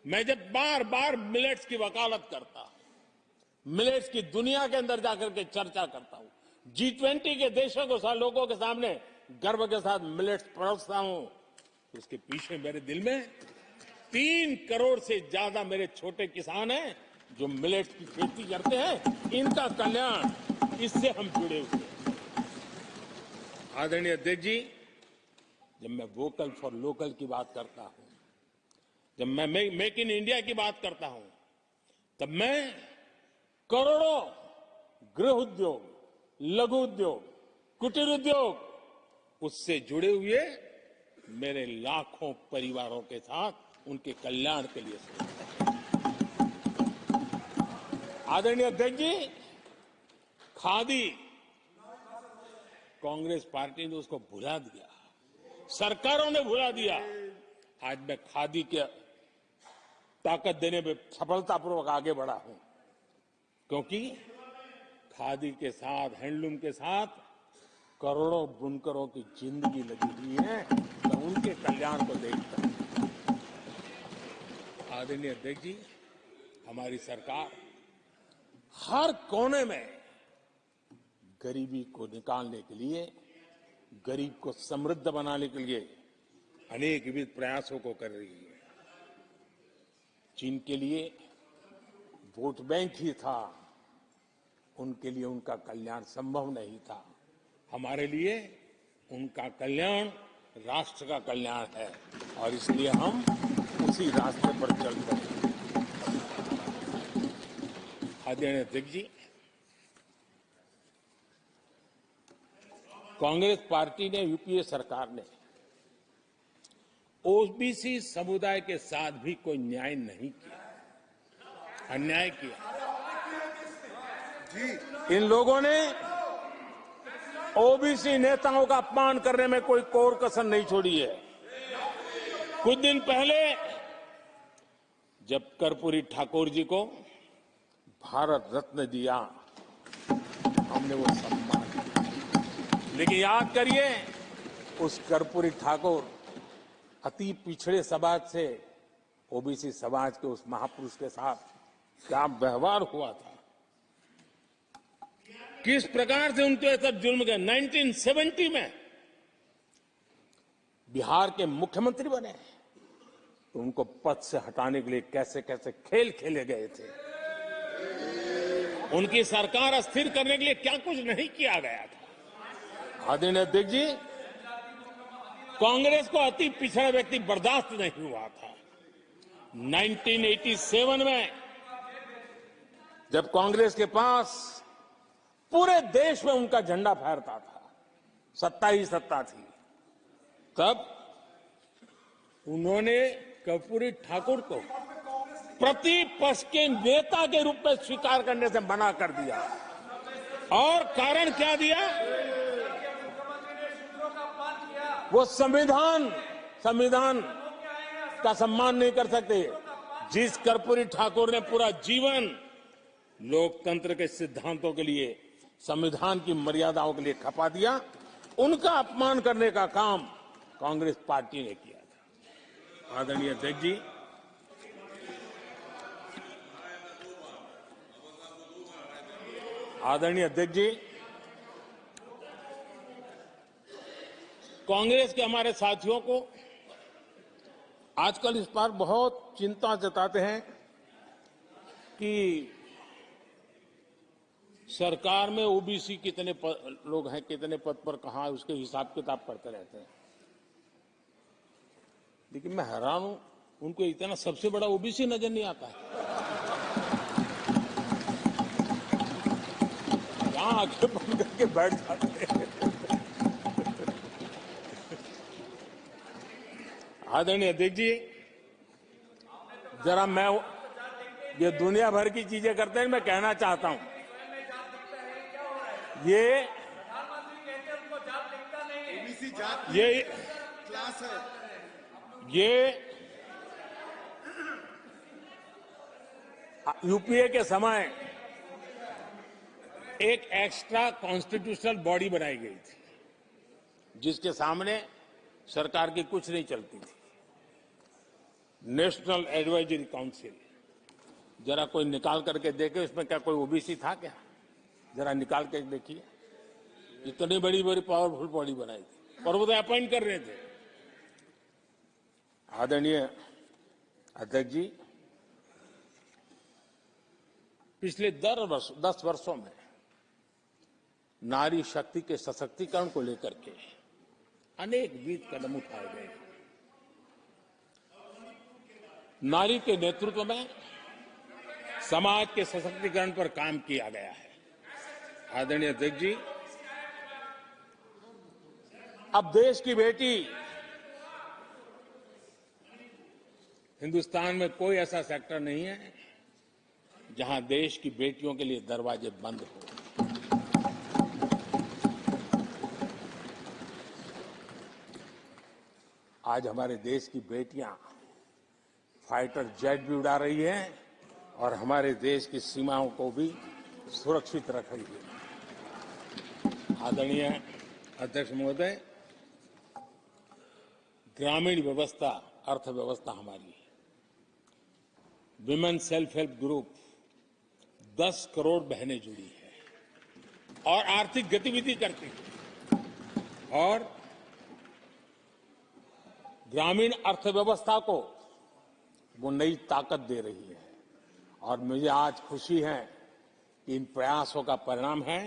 मैं जब बार बार मिलेट्स की वकालत करता हूं, मिलेट्स की दुनिया के अंदर जाकर के चर्चा करता हूं, G20 के देशों को लोगों के सामने गर्व के साथ मिलेट्स परोसता हूं, तो उसके पीछे मेरे दिल में 3 करोड़ से ज्यादा मेरे छोटे किसान हैं जो मिलेट्स की खेती करते हैं। इनका कल्याण, इससे हम जुड़े हुए हैं। आदरणीय अध्यक्ष जी, जब मैं वोकल फॉर लोकल की बात करता हूं, जब मैं मेक इन इंडिया की बात करता हूं, तब मैं करोड़ों गृह उद्योग, लघु उद्योग, कुटीर उद्योग, उससे जुड़े हुए मेरे लाखों परिवारों के साथ उनके कल्याण के लिए सोचता हूं। आदरणीय अध्यक्ष जी, खादी, कांग्रेस पार्टी ने उसको भुला दिया, सरकारों ने भुला दिया। आज मैं खादी के ताकत देने में सफलतापूर्वक आगे बढ़ा हूं, क्योंकि खादी के साथ, हैंडलूम के साथ करोड़ों बुनकरों की जिंदगी लगी हुई है। मैं उनके कल्याण को देखता हूं। आदरणीय अध्यक्ष जी, हमारी सरकार हर कोने में गरीबी को निकालने के लिए, गरीब को समृद्ध बनाने के लिए अनेक विविध प्रयासों को कर रही है। जिनके लिए वोट बैंक ही था, उनके लिए उनका कल्याण संभव नहीं था। हमारे लिए उनका कल्याण राष्ट्र का कल्याण है और इसलिए हम उसी रास्ते पर चल रहे हैं। आदरणीय अध्यक्ष जी, कांग्रेस पार्टी ने, यूपीए सरकार ने ओबीसी समुदाय के साथ भी कोई न्याय नहीं किया, अन्याय किया। इन लोगों ने ओबीसी नेताओं का अपमान करने में कोई कोर कसर नहीं छोड़ी है। कुछ दिन पहले जब कर्पूरी ठाकुर जी को भारत रत्न दिया, हमने वो सम्मान किया। लेकिन याद करिए, उस कर्पूरी ठाकुर अति पिछड़े समाज से ओबीसी समाज के उस महापुरुष के साथ क्या व्यवहार हुआ था, किस प्रकार से उनके साथ जुल्म किया। 1970 में बिहार के मुख्यमंत्री बने तो उनको पद से हटाने के लिए कैसे कैसे खेल खेले गए थे। उनकी सरकार अस्थिर करने के लिए क्या कुछ नहीं किया गया था। आदरणीय अध्यक्ष जी, कांग्रेस को अति पिछड़ा व्यक्ति बर्दाश्त नहीं हुआ था। 1987 में जब कांग्रेस के पास पूरे देश में उनका झंडा फहरता था, सत्ता ही सत्ता थी, तब उन्होंने कर्पूरी ठाकुर को प्रतिपक्ष के नेता के रूप में स्वीकार करने से मना कर दिया। और कारण क्या दिया? वो संविधान का सम्मान नहीं कर सकते। जिस कर्पूरी ठाकुर ने पूरा जीवन लोकतंत्र के सिद्धांतों के लिए, संविधान की मर्यादाओं के लिए खपा दिया, उनका अपमान करने का काम कांग्रेस पार्टी ने किया था। आदरणीय अध्यक्ष जी, कांग्रेस के हमारे साथियों को आजकल इस पर बहुत चिंता जताते हैं कि सरकार में ओबीसी कितने लोग हैं, कितने पद पर कहां है, उसके हिसाब किताब करते रहते हैं। लेकिन मैं हैरान हूं, उनको इतना सबसे बड़ा ओबीसी नजर नहीं आता है। यहां आंखें बंद करके बैठ जाते हैं। आदरणीय अध्यक्ष जी, जरा मैं ये दुनिया भर की चीजें करते हैं, मैं कहना चाहता हूं, ये क्लास है। ये यूपीए के समय एक एक्स्ट्रा कॉन्स्टिट्यूशनल बॉडी बनाई गई थी, जिसके सामने सरकार की कुछ नहीं चलती थी। नेशनल एडवाइजरी काउंसिल, जरा कोई निकाल करके देखे उसमें क्या कोई ओबीसी था क्या? जरा निकाल के देखिए, इतनी बड़ी बड़ी पावरफुल बॉडी बनाई थी और वो तो अपॉइंट कर रहे थे। आदरणीय अध्यक्ष जी, पिछले 10 वर्षों में नारी शक्ति के सशक्तिकरण को लेकर के अनेक विध कदम उठाए गए। नारी के नेतृत्व में समाज के सशक्तिकरण पर काम किया गया है। आदरणीय अध्यक्ष जी, अब देश की बेटी, हिंदुस्तान में कोई ऐसा सेक्टर नहीं है जहां देश की बेटियों के लिए दरवाजे बंद हो। आज हमारे देश की बेटियां फाइटर जेट भी उड़ा रही हैं और हमारे देश की सीमाओं को भी सुरक्षित रख रही है। आदरणीय अध्यक्ष महोदय, ग्रामीण व्यवस्था, अर्थव्यवस्था हमारी, women self help group 10 crore बहनें जुड़ी है और आर्थिक गतिविधि करती है और ग्रामीण अर्थव्यवस्था को वो नई ताकत दे रही है। और मुझे आज खुशी है कि इन प्रयासों का परिणाम है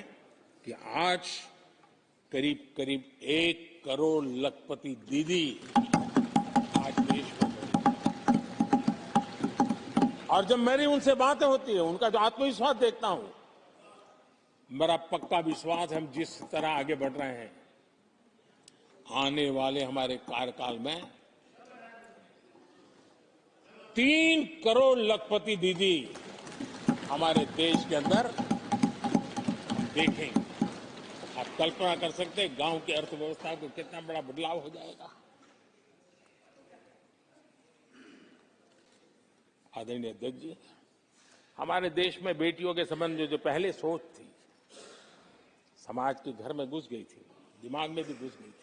कि आज करीब करीब 1 करोड़ लखपति दीदी आज देश में बनी। और जब मेरी उनसे बातें होती है, उनका जो आत्मविश्वास देखता हूं, मेरा पक्का विश्वास है हम जिस तरह आगे बढ़ रहे हैं, आने वाले हमारे कार्यकाल में 3 करोड़ लखपति दीदी हमारे देश के अंदर देखेंगे। आप कल्पना कर सकते हैं गांव की अर्थव्यवस्था को कितना बड़ा बदलाव हो जाएगा। आदरणीय अध्यक्ष जी, हमारे देश में बेटियों के संबंध में जो पहले सोच थी, समाज के घर में घुस गई थी, दिमाग में भी घुस गई थी,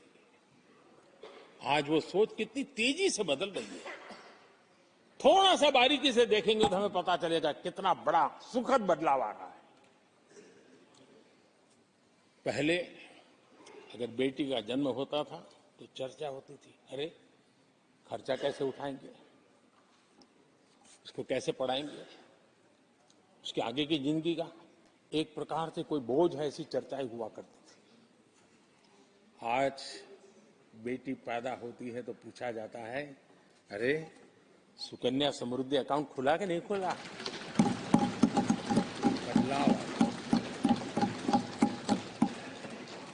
आज वो सोच कितनी तेजी से बदल रही है। थोड़ा सा बारीकी से देखेंगे तो हमें पता चलेगा कितना बड़ा सुखद बदलाव आ रहा है। पहले अगर बेटी का जन्म होता था तो चर्चा होती थी, अरे खर्चा कैसे उठाएंगे, उसको कैसे पढ़ाएंगे, उसके आगे की जिंदगी का एक प्रकार से कोई बोझ है, ऐसी चर्चाएं हुआ करती थी। आज बेटी पैदा होती है तो पूछा जाता है, अरे सुकन्या समृद्धि अकाउंट खुला कि नहीं खुला? बदलाव।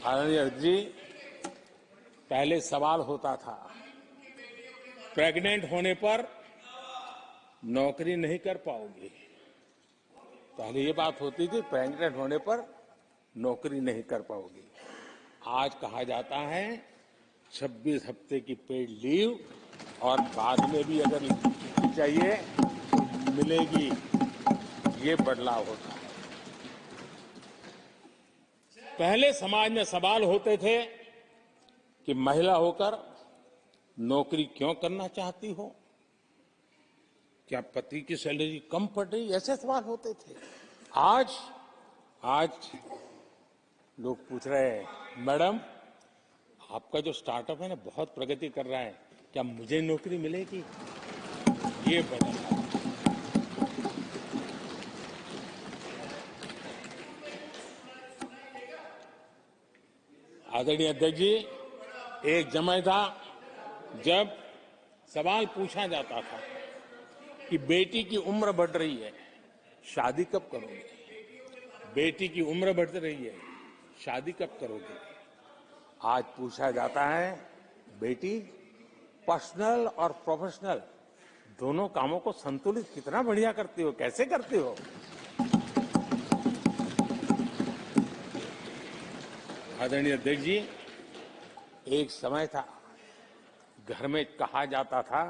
आदरणीय जी, पहले सवाल होता था प्रेग्नेंट होने पर नौकरी नहीं कर पाओगे। पहले ये बात होती थी प्रेग्नेंट होने पर नौकरी नहीं कर पाओगे। आज कहा जाता है 26 हफ्ते की पेड लीव और बाद में भी अगर चाहिए तो मिलेगी। ये बदलाव होता है। पहले समाज में सवाल होते थे कि महिला होकर नौकरी क्यों करना चाहती हो, क्या पति की सैलरी कम पड़ रही, ऐसे सवाल होते थे। आज लोग पूछ रहे हैं, मैडम आपका जो स्टार्टअप है ना बहुत प्रगति कर रहा है, क्या मुझे नौकरी मिलेगी? ये बदलाव। आदरणीय अध्यक्ष जी, एक समय था जब सवाल पूछा जाता था कि बेटी की उम्र बढ़ रही है, शादी कब करोगे? बेटी की उम्र बढ़ रही है, शादी कब करोगे? आज पूछा जाता है, बेटी पर्सनल और प्रोफेशनल दोनों कामों को संतुलित कितना बढ़िया करती हो, कैसे करती हो? आदरणीय अध्यक्ष जी, एक समय था घर में कहा जाता था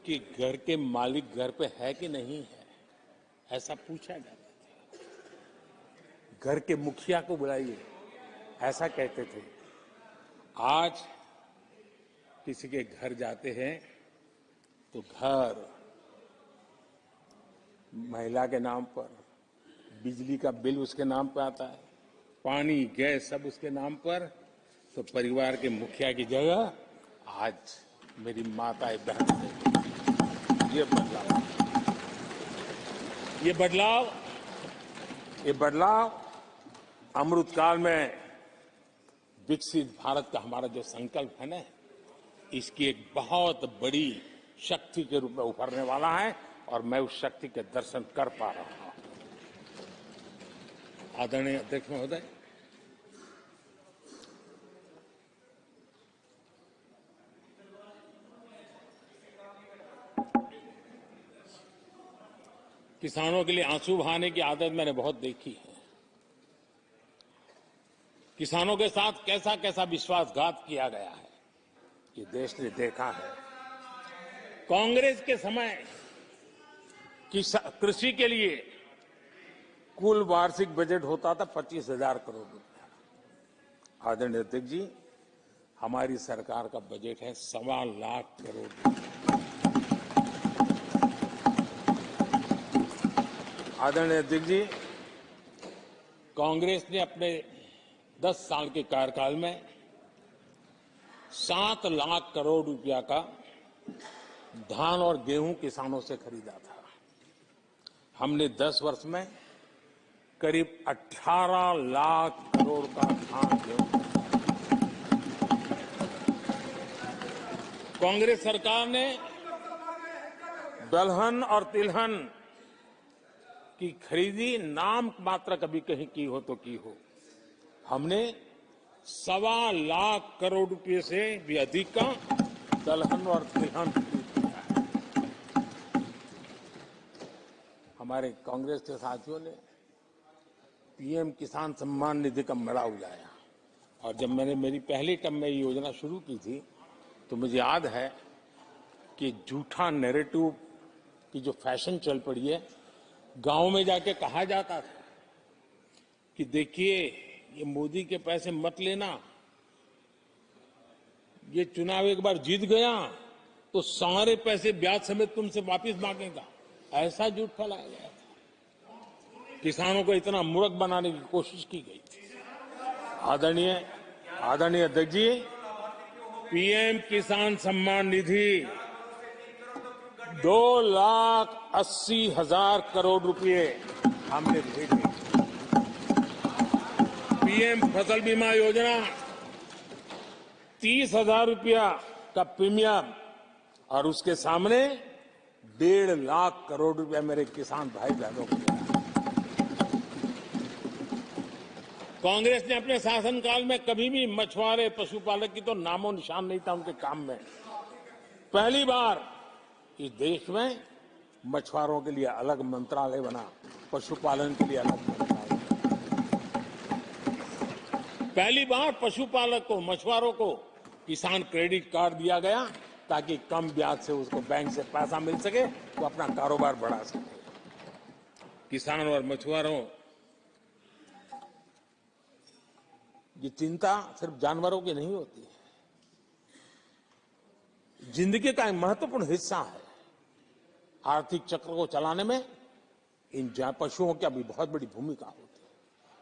कि घर के मालिक घर पे है कि नहीं है, ऐसा पूछा जाता था। घर के मुखिया को बुलाइए, ऐसा कहते थे। आज किसी के घर जाते हैं तो घर महिला के नाम पर, बिजली का बिल उसके नाम पर आता है, पानी गैस सब उसके नाम पर, तो परिवार के मुखिया की जगह आज मेरी माताएं बहनें। ये बदलाव अमृतकाल में विकसित भारत का हमारा जो संकल्प है ना, इसकी एक बहुत बड़ी शक्ति के रूप में उभरने वाला है और मैं उस शक्ति के दर्शन कर पा रहा हूं। आदरणीय अध्यक्ष महोदय, किसानों के लिए आंसू बहाने की आदत मैंने बहुत देखी है। किसानों के साथ कैसा कैसा विश्वासघात किया गया है, ये देश ने देखा है। कांग्रेस के समय कृषि के लिए कुल वार्षिक बजट होता था 25,000 करोड़ रुपया। आदरणीय अध्यक्ष जी, हमारी सरकार का बजट है 1.25 लाख करोड़ रुपया। आदरणीय अध्यक्ष जी, कांग्रेस ने अपने 10 साल के कार्यकाल में 7 लाख करोड़ रुपया का धान और गेहूं किसानों से खरीदा था। हमने 10 वर्ष में करीब 18 लाख करोड़ का धान गेहूं। कांग्रेस सरकार ने दलहन और तिलहन की खरीदी नाम मात्र कभी कहीं की हो तो की हो। हमने 1.25 लाख करोड़ रुपए से भी अधिक का दलहन और तिलहन खरीद किया है। हमारे कांग्रेस के साथियों ने पीएम किसान सम्मान निधि का मड़ा उड़ाया और जब मैंने मेरी पहली टर्म में ये योजना शुरू की थी तो मुझे याद है कि झूठा नैरेटिव की जो फैशन चल पड़ी है, गांव में जाके कहा जाता था कि देखिए ये मोदी के पैसे मत लेना, ये चुनाव एक बार जीत गया तो सारे पैसे ब्याज समेत तुमसे वापस मांगेगा, ऐसा झूठ फैलाया गया था। किसानों को इतना मूर्ख बनाने की कोशिश की गई थी। आदरणीय अध्यक्ष जी, पीएम किसान सम्मान निधि 2,80,000 करोड़ रुपए हमने भेजे। पीएम फसल बीमा योजना 30,000 रुपया का प्रीमियम और उसके सामने 1.5 लाख करोड़ रुपया मेरे किसान भाई बहनों को दिया। कांग्रेस ने अपने शासनकाल में कभी भी मछुआरे पशुपालक की तो नामो निशान नहीं था उनके काम में। पहली बार इस देश में मछुआरों के लिए अलग मंत्रालय बना, पशुपालन के लिए अलग मंत्रालय। पहली बार पशुपालक को, मछुआरों को किसान क्रेडिट कार्ड दिया गया ताकि कम ब्याज से उसको बैंक से पैसा मिल सके, वो अपना कारोबार बढ़ा सके। किसानों और मछुआरों की चिंता सिर्फ जानवरों की नहीं होती है, जिंदगी का एक महत्वपूर्ण हिस्सा है। आर्थिक चक्र को चलाने में इन पशुओं की अभी बहुत बड़ी भूमिका होती है।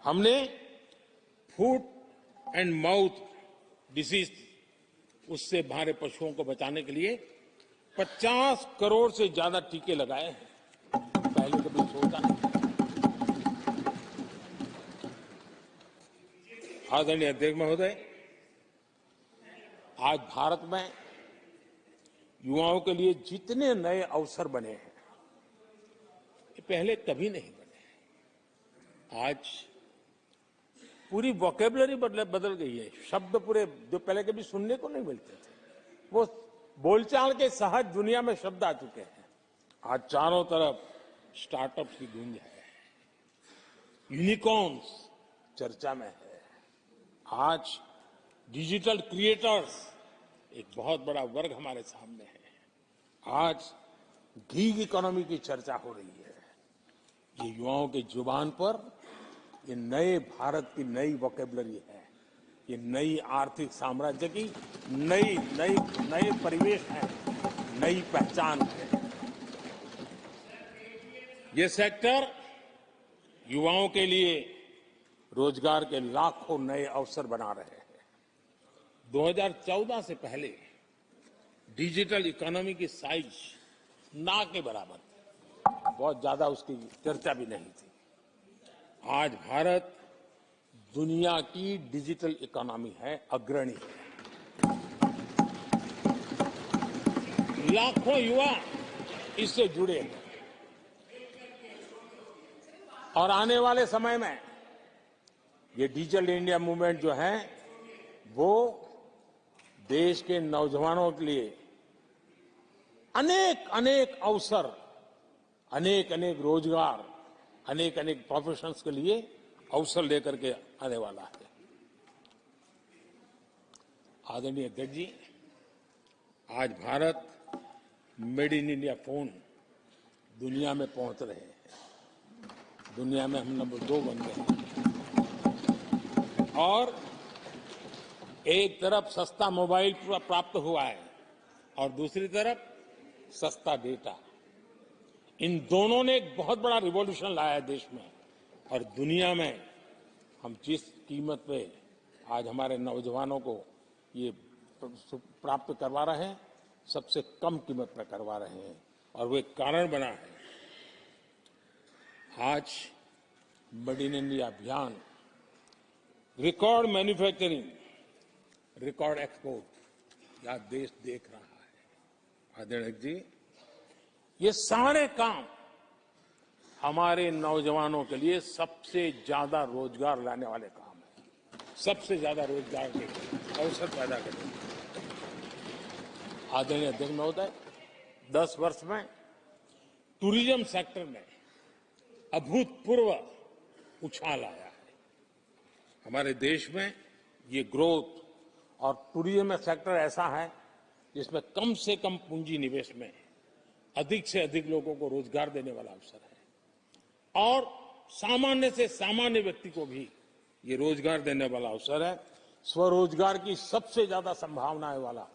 हमने फुट एंड माउथ डिसीज, उससे हमारे पशुओं को बचाने के लिए 50 करोड़ से ज्यादा टीके लगाए हैं, पहले कभी सोचा नहीं। आदरणीय अध्यक्ष महोदय, आज भारत में युवाओं के लिए जितने नए अवसर बने हैं ये पहले कभी नहीं बने। आज पूरी वोकेबलरी बदल गई है। शब्द पूरे जो पहले कभी सुनने को नहीं मिलते थे, वो बोलचाल के सहज दुनिया में शब्द आ चुके हैं। आज चारों तरफ स्टार्टअप्स की गूंज है, यूनिकॉर्न्स चर्चा में है। आज डिजिटल क्रिएटर्स एक बहुत बड़ा वर्ग हमारे सामने है। आज गीग इकोनॉमी की चर्चा हो रही है। ये युवाओं के जुबान पर ये नए भारत की नई वोकेबलरी है। ये नई आर्थिक साम्राज्य की नए परिवेश है, नई पहचान है। ये सेक्टर युवाओं के लिए रोजगार के लाखों नए अवसर बना रहे हैं। 2014 से पहले डिजिटल इकोनॉमी की साइज ना के बराबर थी, बहुत ज्यादा उसकी चर्चा भी नहीं थी। आज भारत दुनिया की डिजिटल इकोनॉमी है, अग्रणी है। लाखों युवा इससे जुड़े हैं और आने वाले समय में ये डिजिटल इंडिया मूवमेंट जो है वो देश के नौजवानों के लिए अनेक अनेक अवसर, अनेक अनेक रोजगार, अनेक अनेक प्रोफेशंस के लिए अवसर लेकर के आने वाला है। आदरणीय अध्यक्ष जी, आज Bharat made in India phone दुनिया में पहुंच रहे हैं। दुनिया में हम नंबर 2 बन गए हैं। और एक तरफ सस्ता मोबाइल प्राप्त हुआ है और दूसरी तरफ सस्ता डेटा। इन दोनों ने एक बहुत बड़ा रिवॉल्यूशन लाया है देश में और दुनिया में। हम जिस कीमत पे आज हमारे नौजवानों को ये प्राप्त करवा रहे हैं, सबसे कम कीमत पर करवा रहे हैं और वो एक कारण बना है। आज मेड इन इंडिया अभियान, रिकॉर्ड मैन्युफैक्चरिंग, रिकॉर्ड एक्सपोर्ट, यह देश देख रहा है। आदरणीय जी, ये सारे काम हमारे नौजवानों के लिए सबसे ज्यादा रोजगार लाने वाले काम है, सबसे ज्यादा रोजगार के अवसर पैदा करेंगे। आदरणीय अध्यक्ष महोदय, 10 वर्ष में टूरिज्म सेक्टर में अभूतपूर्व उछाल आया है। हमारे देश में ये ग्रोथ और टूरिज्म सेक्टर ऐसा है जिसमें कम से कम पूंजी निवेश में अधिक से अधिक लोगों को रोजगार देने वाला अवसर है और सामान्य से सामान्य व्यक्ति को भी ये रोजगार देने वाला अवसर है। स्वरोजगार की सबसे ज्यादा संभावनाएं वाला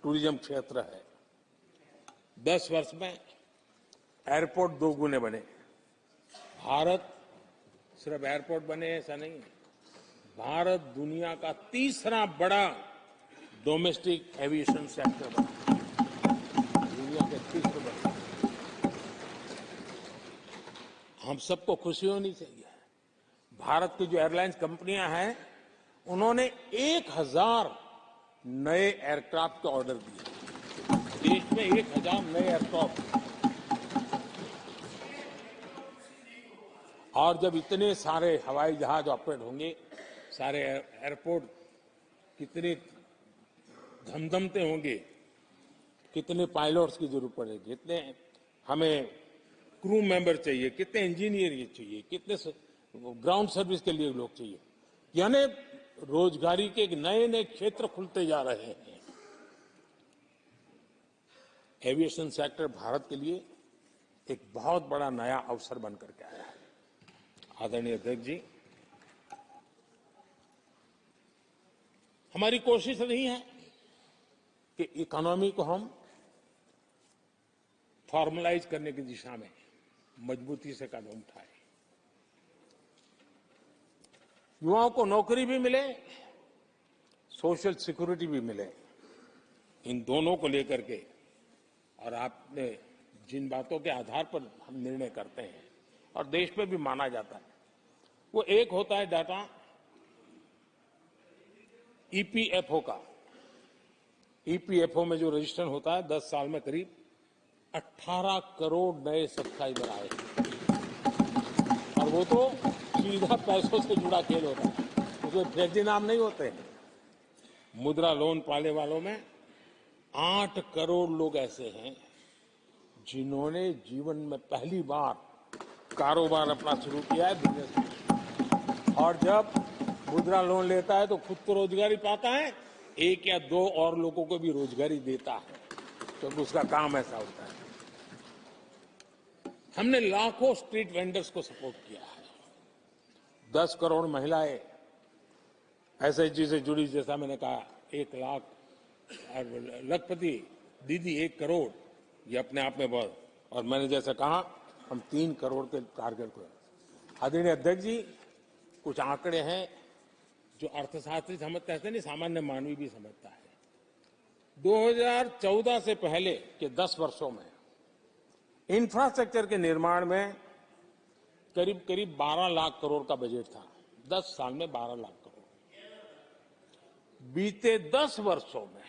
टूरिज्म क्षेत्र है। 10 वर्ष में एयरपोर्ट 2 गुने बने। भारत सिर्फ एयरपोर्ट बने ऐसा नहीं है, भारत दुनिया का तीसरा बड़ा डोमेस्टिक एविएशन सेक्टर बना, दुनिया के तीसरे बड़े। हम सबको खुशी होनी चाहिए। भारत की जो एयरलाइंस कंपनियां हैं, उन्होंने 1000 नए एयरक्राफ्ट का ऑर्डर दिए। देश में 1000 नए एयरक्राफ्ट। और जब इतने सारे हवाई जहाज ऑपरेट होंगे, सारे एयरपोर्ट कितने धमधमते होंगे, कितने पायलट्स की जरूरत पड़ेगी, कितने हमें क्रू मेंबर चाहिए, कितने इंजीनियर चाहिए, कितने ग्राउंड सर्विस के लिए लोग चाहिए। यानी रोजगारी के एक नए नए क्षेत्र खुलते जा रहे हैं। एविएशन सेक्टर भारत के लिए एक बहुत बड़ा नया अवसर बनकर के आया है। आदरणीय अध्यक्ष जी, हमारी कोशिश नहीं है कि इकोनॉमी को हम फॉर्मलाइज करने की दिशा में मजबूती से कदम उठाए, युवाओं को नौकरी भी मिले, सोशल सिक्योरिटी भी मिले। इन दोनों को लेकर के और आपने जिन बातों के आधार पर हम निर्णय करते हैं और देश में भी माना जाता है, वो एक होता है डाटा ईपीएफओ का, ईपीएफओ में जो रजिस्ट्रेशन होता है 10 साल में करीब 18 करोड़ नए सब्सक्राइबर आए और वो तो सीधा पैसों से जुड़ा खेल होता है, उसमें फर्जी नाम नहीं होते हैं। मुद्रा लोन पाने वालों में 8 करोड़ लोग ऐसे हैं जिन्होंने जीवन में पहली बार कारोबार अपना शुरू किया है, बिजनेस। और जब मुद्रा लोन लेता है तो खुद तो रोजगारी पाता है, 1 या 2 और लोगों को भी रोजगारी देता है, क्योंकि तो उसका काम ऐसा होता है। हमने लाखों स्ट्रीट वेंडर्स को सपोर्ट किया है। 10 करोड़ महिलाएं एसएचजी से जुड़ी, जैसा मैंने कहा 1 लाख, लखपति दीदी 1 करोड़, ये अपने आप में बहुत। और मैंने जैसे कहा हम 3 करोड़ के टारगेट को। आदरणीय अध्यक्ष जी, कुछ आंकड़े हैं जो अर्थशास्त्री समझते हैं, नहीं सामान्य मानवी भी समझता है। 2014 से पहले के 10 वर्षों में इंफ्रास्ट्रक्चर के निर्माण में करीब करीब 12 लाख करोड़ का बजट था। 10 साल में 12 लाख करोड़। बीते 10 वर्षों में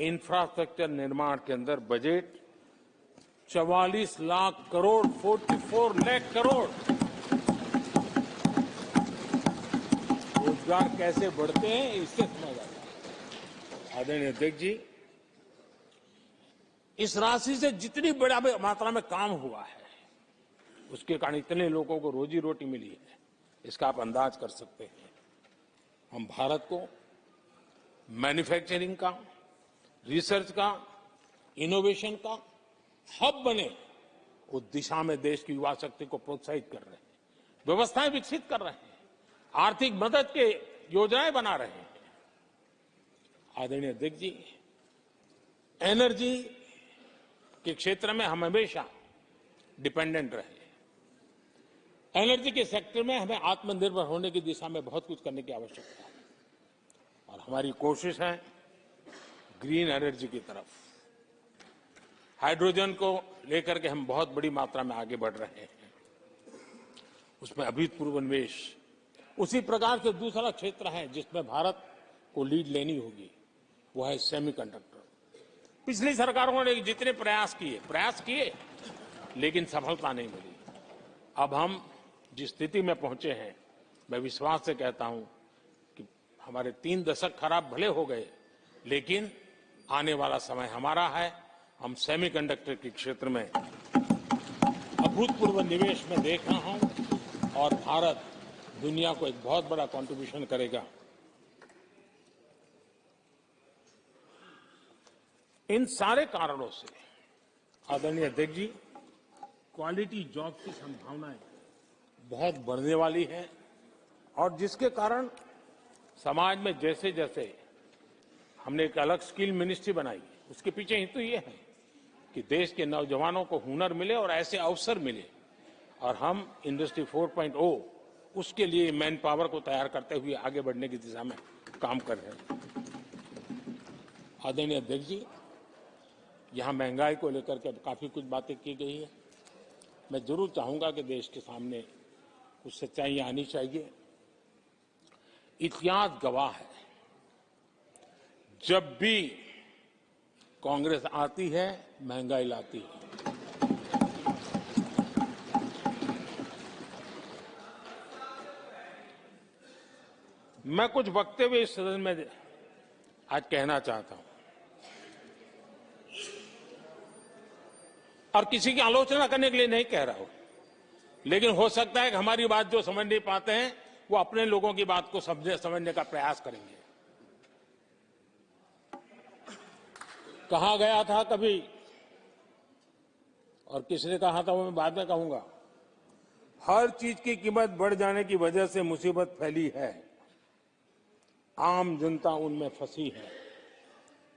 इंफ्रास्ट्रक्चर निर्माण के अंदर बजट 44 लाख करोड़, 44 लाख करोड़। रोजगार कैसे बढ़ते हैं इससे समझ आता है। आदरणीय अध्यक्ष जी, इस राशि से जितनी बड़ी मात्रा में काम हुआ है, उसके कारण इतने लोगों को रोजी रोटी मिली है, इसका आप अंदाज कर सकते हैं। हम भारत को मैन्युफैक्चरिंग का, रिसर्च का, इनोवेशन का हब बने, उस दिशा में देश की युवा शक्ति को प्रोत्साहित कर रहे हैं, व्यवस्थाएं विकसित कर रहे हैं, आर्थिक मदद के योजनाएं बना रहे हैं। आदरणीय अध्यक्ष जी, एनर्जी के क्षेत्र में हम हमेशा डिपेंडेंट रहे। एनर्जी के सेक्टर में हमें आत्मनिर्भर होने की दिशा में बहुत कुछ करने की आवश्यकता है और हमारी कोशिश है ग्रीन एनर्जी की तरफ। हाइड्रोजन को लेकर के हम बहुत बड़ी मात्रा में आगे बढ़ रहे हैं, उसमें अभूतपूर्व निवेश। उसी प्रकार से दूसरा क्षेत्र है जिसमें भारत को लीड लेनी होगी, वो है सेमीकंडक्टर। पिछली सरकारों ने जितने प्रयास किए लेकिन सफलता नहीं मिली। अब हम जिस स्थिति में पहुंचे हैं, मैं विश्वास से कहता हूं कि हमारे 3 दशक खराब भले हो गए, लेकिन आने वाला समय हमारा है। हम सेमीकंडक्टर के क्षेत्र में अभूतपूर्व निवेश में देख रहा हूं और भारत दुनिया को एक बहुत बड़ा कंट्रीब्यूशन करेगा। इन सारे कारणों से आदरणीय अध्यक्ष जी, क्वालिटी जॉब की संभावनाएं बहुत बढ़ने वाली है और जिसके कारण समाज में जैसे जैसे हमने एक अलग स्किल मिनिस्ट्री बनाई, उसके पीछे हेतु ये है कि देश के नौजवानों को हुनर मिले और ऐसे अवसर मिले, और हम इंडस्ट्री 4.0 उसके लिए मैन पावर को तैयार करते हुए आगे बढ़ने की दिशा में काम कर रहे हैं। आदरणीय अध्यक्ष जी, यहां महंगाई को लेकर के काफी कुछ बातें की गई है। मैं जरूर चाहूंगा कि देश के सामने कुछ सच्चाइयां आनी चाहिए। इतिहास गवाह है, जब भी कांग्रेस आती है महंगाई लाती है। मैं कुछ वक्तव्य इस सदन में आज कहना चाहता हूं और किसी की आलोचना करने के लिए नहीं कह रहा हूं, लेकिन हो सकता है कि हमारी बात जो समझ नहीं पाते हैं वो अपने लोगों की बात को समझने का प्रयास करेंगे। कहा गया था कभी, और किसने कहा था वो मैं बाद में कहूंगा, हर चीज की कीमत बढ़ जाने की वजह से मुसीबत फैली है, आम जनता उनमें फंसी है।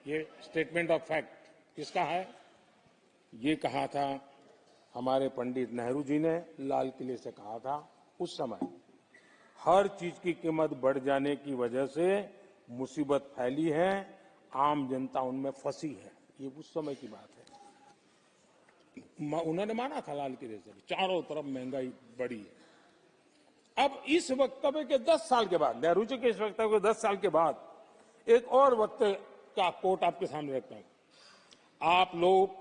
ये स्टेटमेंट ऑफ फैक्ट किसका है? ये कहा था हमारे पंडित नेहरू जी ने, लाल किले से कहा था उस समय। हर चीज की कीमत बढ़ जाने की वजह से मुसीबत फैली है, आम जनता उनमें फंसी है। ये उस समय की बात है। उन्होंने माना था लाल किले से, चारों तरफ महंगाई बढ़ी है। अब इस वक्तव्य के 10 साल के बाद, नेहरू जी के इस वक्तव्य के 10 साल के बाद एक और वक्तव्य का कोट आपके सामने रखता हूं। आप लोग,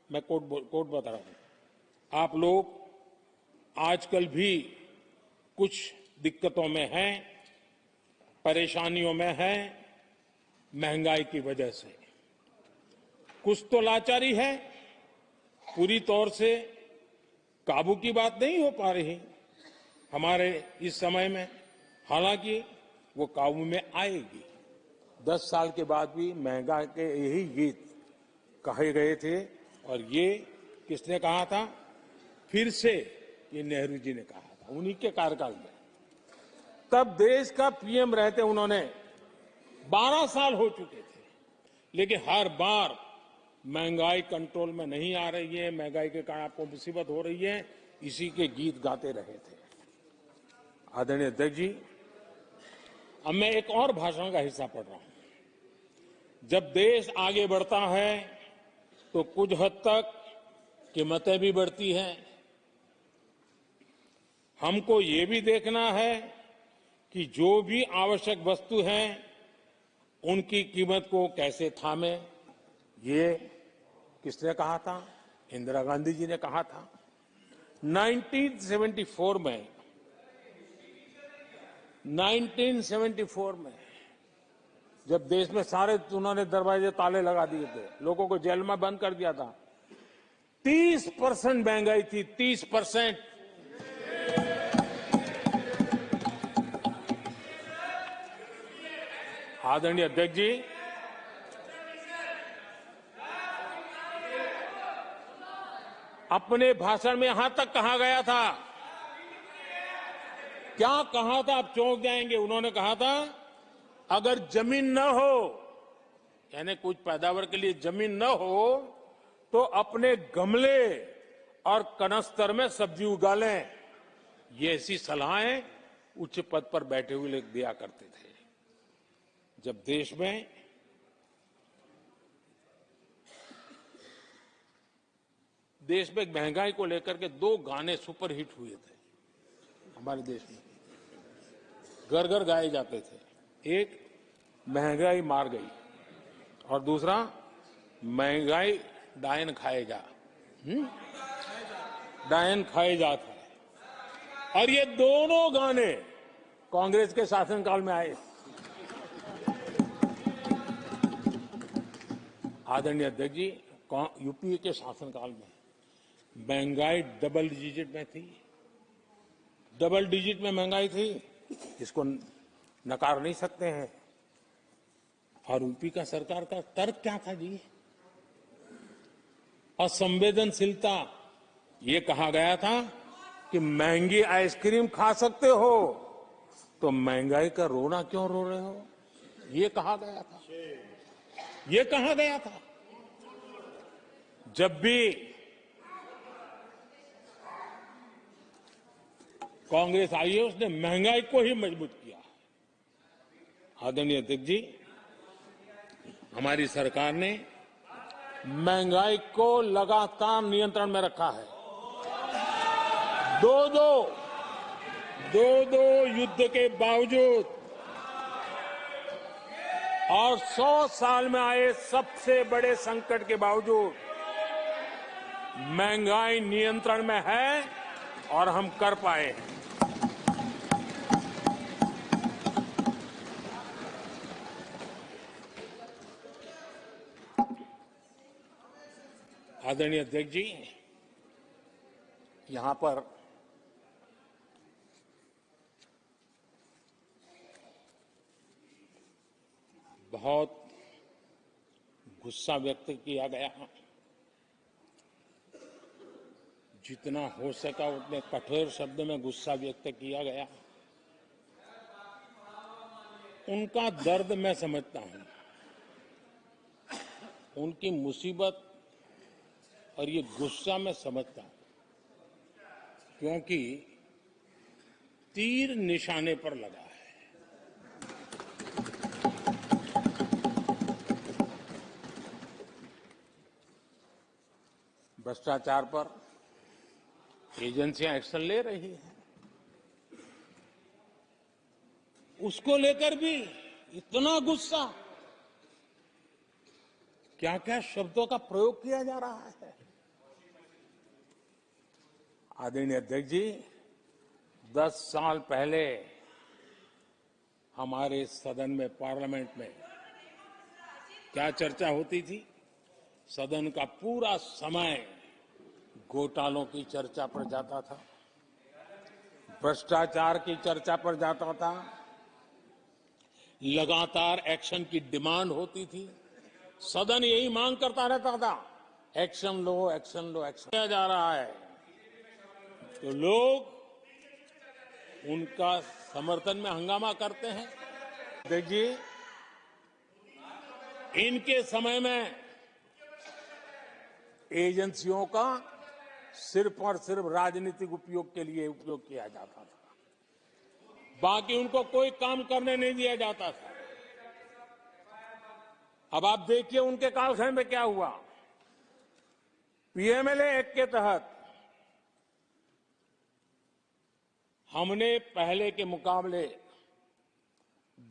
मैं कोट बता रहा हूं, आप लोग आजकल भी कुछ दिक्कतों में हैं, परेशानियों में हैं, महंगाई की वजह से। कुछ तो लाचारी है, पूरी तौर से काबू की बात नहीं हो पा रही हमारे इस समय में। हालांकि वो काबू में आएगी। 10 साल के बाद भी महंगाई के यही गीत कहे गए थे, और ये किसने कहा था? फिर से ये नेहरू जी ने कहा था, उन्हीं के कार्यकाल में। तब देश का पीएम रहते उन्होंने 12 साल हो चुके थे, लेकिन हर बार महंगाई कंट्रोल में नहीं आ रही है, महंगाई के कारण आपको मुसीबत हो रही है, इसी के गीत गाते रहे थे। आदरणीय अध्यक्ष जी, अब मैं एक और भाषण का हिस्सा पढ़ रहा हूं। जब देश आगे बढ़ता है तो कुछ हद तक कीमतें भी बढ़ती हैं। हमको ये भी देखना है कि जो भी आवश्यक वस्तु हैं उनकी कीमत को कैसे थामे। ये किसने कहा था? इंदिरा गांधी जी ने कहा था। 1974 में जब देश में सारे उन्होंने दरवाजे ताले लगा दिए थे, लोगों को जेल में बंद कर दिया था, 30% महंगाई थी, 30%। आदरणीय अध्यक्ष जी, अपने भाषण में यहां तक कहा गया था, क्या कहा था? आप चौंक जाएंगे। उन्होंने कहा था, अगर जमीन न हो, यानी कुछ पैदावार के लिए जमीन न हो, तो अपने गमले और कनस्तर में सब्जी उगा लें। ये ऐसी सलाहें उच्च पद पर बैठे हुए लोग दिया करते थे। जब देश में महंगाई को लेकर के 2 गाने सुपर हिट हुए थे हमारे देश में, घर घर गाए जाते थे। एक महंगाई मार गई और दूसरा महंगाई डायन खाए जा, डायन खाए जा था। और ये दोनों गाने कांग्रेस के शासनकाल में आए। आदरणीय अध्यक्ष जी, यूपीए के शासनकाल में महंगाई डबल डिजिट में थी, डबल डिजिट में महंगाई थी, इसको नकार नहीं सकते हैं। और यूपी का सरकार का तर्क क्या था जी? असंवेदनशीलता। ये कहा गया था कि महंगी आइसक्रीम खा सकते हो तो महंगाई का रोना क्यों रो रहे हो? ये कहा गया था, ये कहा गया था। जब भी कांग्रेस आई है, उसने महंगाई को ही मजबूत किया। आदरणीय अध्यक्ष जी, हमारी सरकार ने महंगाई को लगातार नियंत्रण में रखा है। दो युद्ध के बावजूद और 100 साल में आए सबसे बड़े संकट के बावजूद महंगाई नियंत्रण में है और हम कर पाए हैं। आदरणीय अध्यक्ष जी, यहां पर बहुत गुस्सा व्यक्त किया गया। जितना हो सका उतने कठोर शब्द में गुस्सा व्यक्त किया गया। उनका दर्द मैं समझता हूं, उनकी मुसीबत और ये गुस्सा मैं समझता हूं, क्योंकि तीर निशाने पर लगा है। भ्रष्टाचार पर एजेंसियां एक्शन ले रही हैं, उसको लेकर भी इतना गुस्सा। क्या क्या शब्दों का प्रयोग किया जा रहा है। आदरणीय अध्यक्ष जी, 10 साल पहले हमारे सदन में, पार्लियामेंट में क्या चर्चा होती थी? सदन का पूरा समय घोटालों की चर्चा पर जाता था, भ्रष्टाचार की चर्चा पर जाता था, लगातार एक्शन की डिमांड होती थी। सदन यही मांग करता रहता था, एक्शन लो, एक्शन लो, एक्शन किया जा रहा है। तो लोग उनका समर्थन में हंगामा करते हैं। देखिए, इनके समय में एजेंसियों का सिर्फ और सिर्फ राजनीतिक उपयोग के लिए उपयोग किया जाता था, बाकी उनको कोई काम करने नहीं दिया जाता था। अब आप देखिए उनके कालखंड में क्या हुआ। पीएमएलए एक्ट के तहत हमने पहले के मुकाबले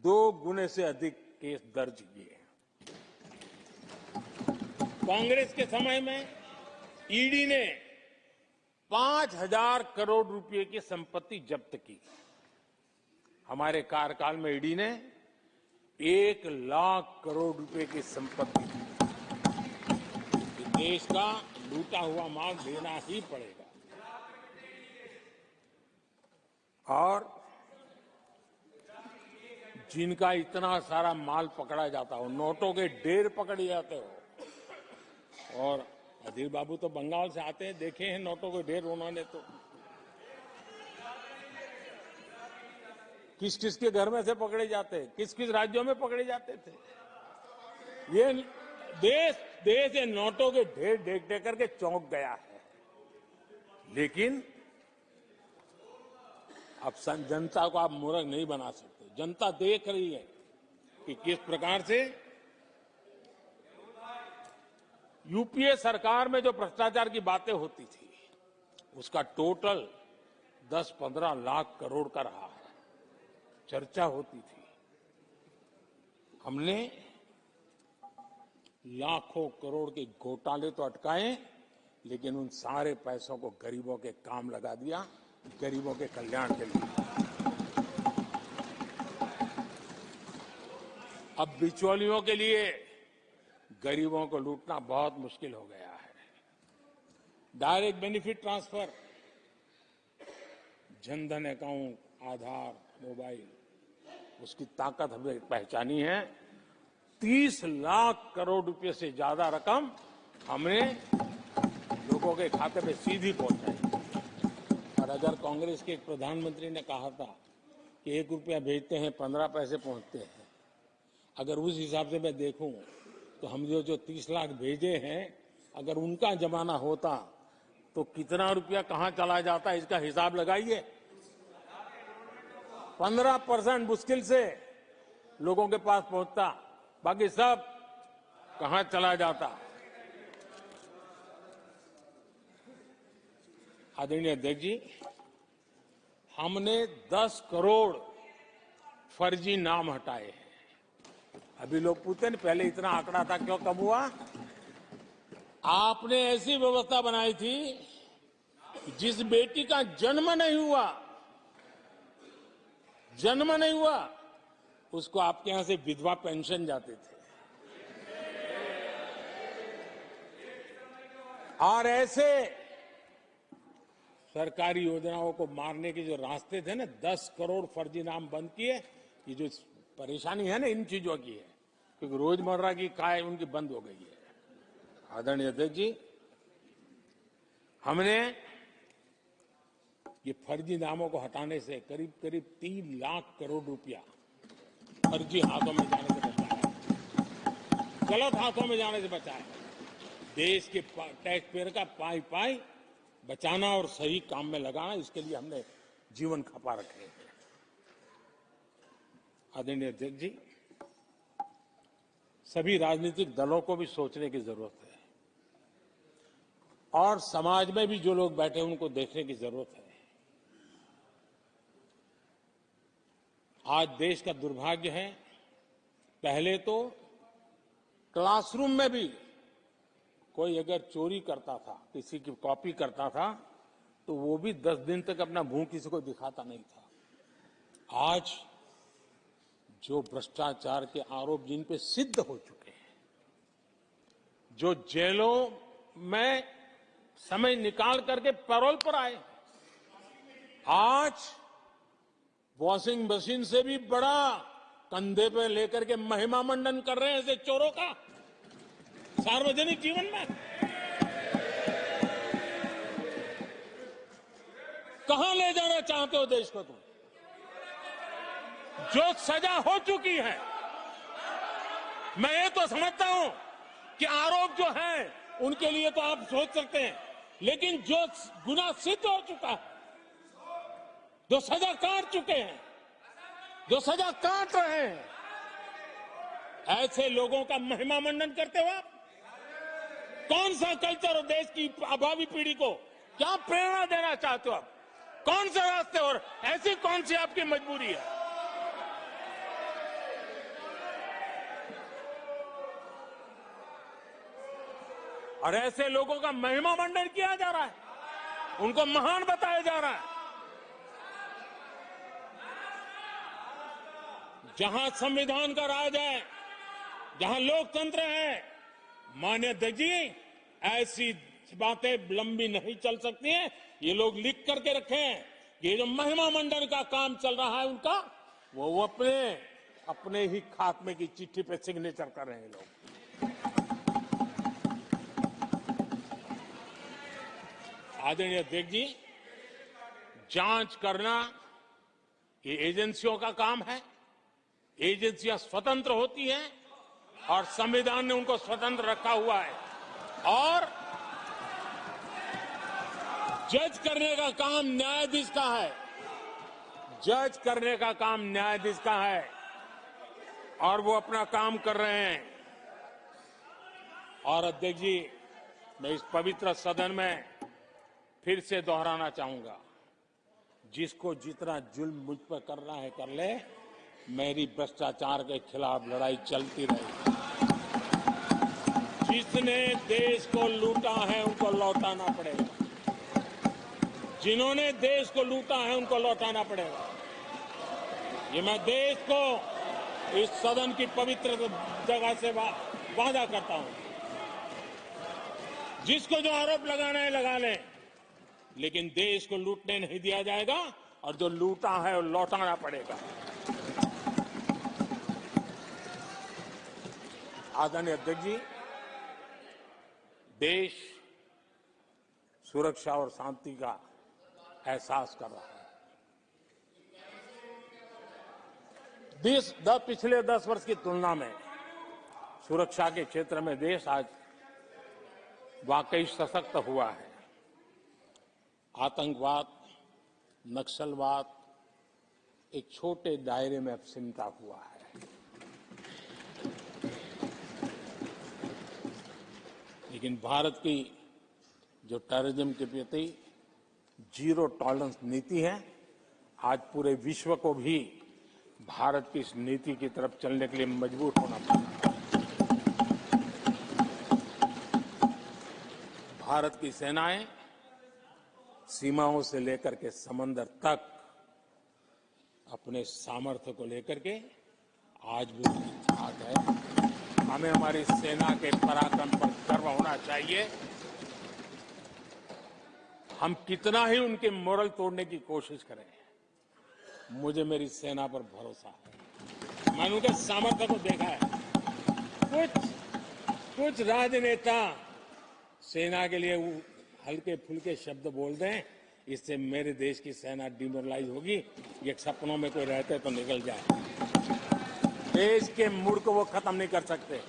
2 गुने से अधिक केस दर्ज किए। कांग्रेस के समय में ईडी ने 5,000 करोड़ रुपए की संपत्ति जब्त की। हमारे कार्यकाल में ईडी ने 1 लाख करोड़ रुपए की संपत्ति दी। देश का लूटा हुआ माल देना ही पड़ेगा। और जिनका इतना सारा माल पकड़ा जाता हो, नोटों के ढेर पकड़े जाते हो, और अधीर बाबू तो बंगाल से आते हैं, देखे हैं नोटों के ढेर उन्होंने। तो किस किस के घर में से पकड़े जाते, किस किस राज्यों में पकड़े जाते थे। ये देश ये नोटों के ढेर देख देख करके चौंक गया है। लेकिन अब जनता को आप मूर्ख नहीं बना सकते। जनता देख रही है कि किस प्रकार से यूपीए सरकार में जो भ्रष्टाचार की बातें होती थी, उसका टोटल 10-15 लाख करोड़ का रहा है। चर्चा होती थी। हमने लाखों करोड़ के घोटाले तो अटकाए, लेकिन उन सारे पैसों को गरीबों के काम लगा दिया, गरीबों के कल्याण के लिए। अब बिचौलियों के लिए गरीबों को लूटना बहुत मुश्किल हो गया है। Direct benefit transfer, Jan Dhan account, Aadhaar, mobile, उसकी ताकत हमने पहचानी है। 30 लाख करोड़ रुपए से ज्यादा रकम हमने लोगों के खाते में सीधी पहुंचाई। और अगर कांग्रेस के एक प्रधानमंत्री ने कहा था कि 1 रुपया भेजते हैं 15 पैसे पहुंचते हैं, अगर उस हिसाब से मैं देखूं तो हम जो 30 लाख भेजे हैं, अगर उनका जमाना होता तो कितना रुपया कहां चला जाता, इसका हिसाब लगाइए। 15% मुश्किल से लोगों के पास पहुंचता, बाकी सब कहां चला जाता। आदरणीय अध्यक्ष जी, हमने 10 करोड़ फर्जी नाम हटाए हैं। अभी लोग पूछते हैं पहले इतना आंकड़ा था, क्यों कम हुआ? आपने ऐसी व्यवस्था बनाई थी, जिस बेटी का जन्म नहीं हुआ, उसको आपके यहां से विधवा पेंशन जाते थे। और ऐसे सरकारी योजनाओं को मारने के जो रास्ते थे ना, 10 करोड़ फर्जी नाम बंद किए। ये जो परेशानी है ना इन चीजों की है, क्योंकि रोजमर्रा की काय उनकी बंद हो गई है। आदरणीय अध्यक्ष जी, हमने ये फर्जी नामों को हटाने से करीब करीब 3 लाख करोड़ रुपया फर्जी हाथों में जाने से बचाया, गलत हाथों में जाने से बचाया। देश के टैक्स पेयर का पाई पाई बचाना और सही काम में लगाना, इसके लिए हमने जीवन खपा रखे हैं। आदरणीय अध्यक्ष जी, सभी राजनीतिक दलों को भी सोचने की जरूरत है, और समाज में भी जो लोग बैठे हैं उनको देखने की जरूरत है। आज देश का दुर्भाग्य है, पहले तो क्लासरूम में भी कोई अगर चोरी करता था, किसी की कॉपी करता था, तो वो भी 10 दिन तक अपना मुंह किसी को दिखाता नहीं था। आज जो भ्रष्टाचार के आरोप जिन पे सिद्ध हो चुके हैं, जो जेलों में समय निकाल करके पैरोल पर आए, आज वॉशिंग मशीन से भी बड़ा कंधे पे लेकर के महिमा मंडन कर रहे हैं ऐसे चोरों का सार्वजनिक जीवन में। कहां ले जाना चाहते हो देश को तुम? जो सजा हो चुकी है, मैं ये तो समझता हूं कि आरोप जो है उनके लिए तो आप सोच सकते हैं, लेकिन जो गुनाह सिद्ध हो चुका है, जो सजा काट चुके हैं, जो सजा काट रहे हैं, ऐसे लोगों का महिमा मंडन करते हो आप? कौन सा कल्चर और देश की भावी पीढ़ी को क्या प्रेरणा देना चाहते हो आप? कौन से रास्ते और ऐसी कौन सी आपकी मजबूरी है? और ऐसे लोगों का महिमा मंडन किया जा रहा है, उनको महान बताया जा रहा है। जहां संविधान का राज है, जहां लोकतंत्र है, माननीय अध्यक्ष जी, ऐसी बातें लंबी नहीं चल सकती हैं। ये लोग लिख करके रखे हैं कि ये जो महिमा मंडन का काम चल रहा है उनका, वो अपने ही खात्मे की चिट्ठी पे सिग्नेचर कर रहे हैं लोग। आदरणीय अध्यक्ष जी, जांच करना ये एजेंसियों का काम है। एजेंसियां स्वतंत्र होती हैं और संविधान ने उनको स्वतंत्र रखा हुआ है, और जज करने का काम न्यायाधीश का है। जज करने का काम न्यायाधीश का है और वो अपना काम कर रहे हैं। और अध्यक्ष जी, मैं इस पवित्र सदन में फिर से दोहराना चाहूंगा, जिसको जितना जुल्म मुझ पर करना है कर ले, मेरी भ्रष्टाचार के खिलाफ लड़ाई चलती रहेगी। जिसने देश को लूटा है उनको लौटाना पड़ेगा। जिन्होंने देश को लूटा है उनको लौटाना पड़ेगा। ये मैं देश को इस सदन की पवित्र जगह से वादा करता हूं। जिसको जो आरोप लगाना है लगा लें, लेकिन देश को लूटने नहीं दिया जाएगा, और जो लूटा है वो लौटाना पड़ेगा। आदरणीय अध्यक्ष जी, देश सुरक्षा और शांति का एहसास कर रहा है। पिछले 10 वर्ष की तुलना में सुरक्षा के क्षेत्र में देश आज वाकई सशक्त हुआ है। आतंकवाद, नक्सलवाद एक छोटे दायरे में अब सिमटा हुआ है। लेकिन भारत की जो टेररिज्म के प्रति जीरो टॉलरेंस नीति है, आज पूरे विश्व को भी भारत की इस नीति की तरफ चलने के लिए मजबूर होना पड़ा। भारत की सेनाएं सीमाओं से लेकर के समंदर तक अपने सामर्थ्य को लेकर के आज भी साथ है। हमें हमारी सेना के पराक्रम पर गर्व होना चाहिए। हम कितना ही उनके मोरल तोड़ने की कोशिश करें, मुझे मेरी सेना पर भरोसा है। मैंने उनके सामर्थ्य को देखा है। कुछ राजनेता सेना के लिए हल्के फुल्के शब्द बोल दें, इससे मेरे देश की सेना डिमोरलाइज होगी। ये सपनों में कोई रहते तो निकल जाए। देश के मूड को वो खत्म नहीं कर सकते,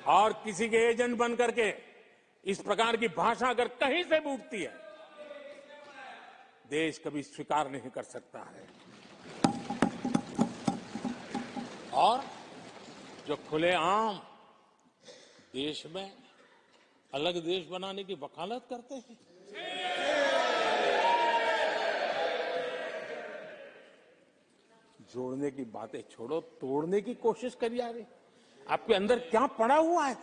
और किसी के एजेंट बन करके इस प्रकार की भाषा अगर कहीं से भी उठती है, देश कभी स्वीकार नहीं कर सकता है। और जो खुलेआम देश में अलग देश बनाने की वकालत करते हैं, जोड़ने की बातें छोड़ो, तोड़ने की कोशिश करी जा रही। आपके अंदर क्या पड़ा हुआ है?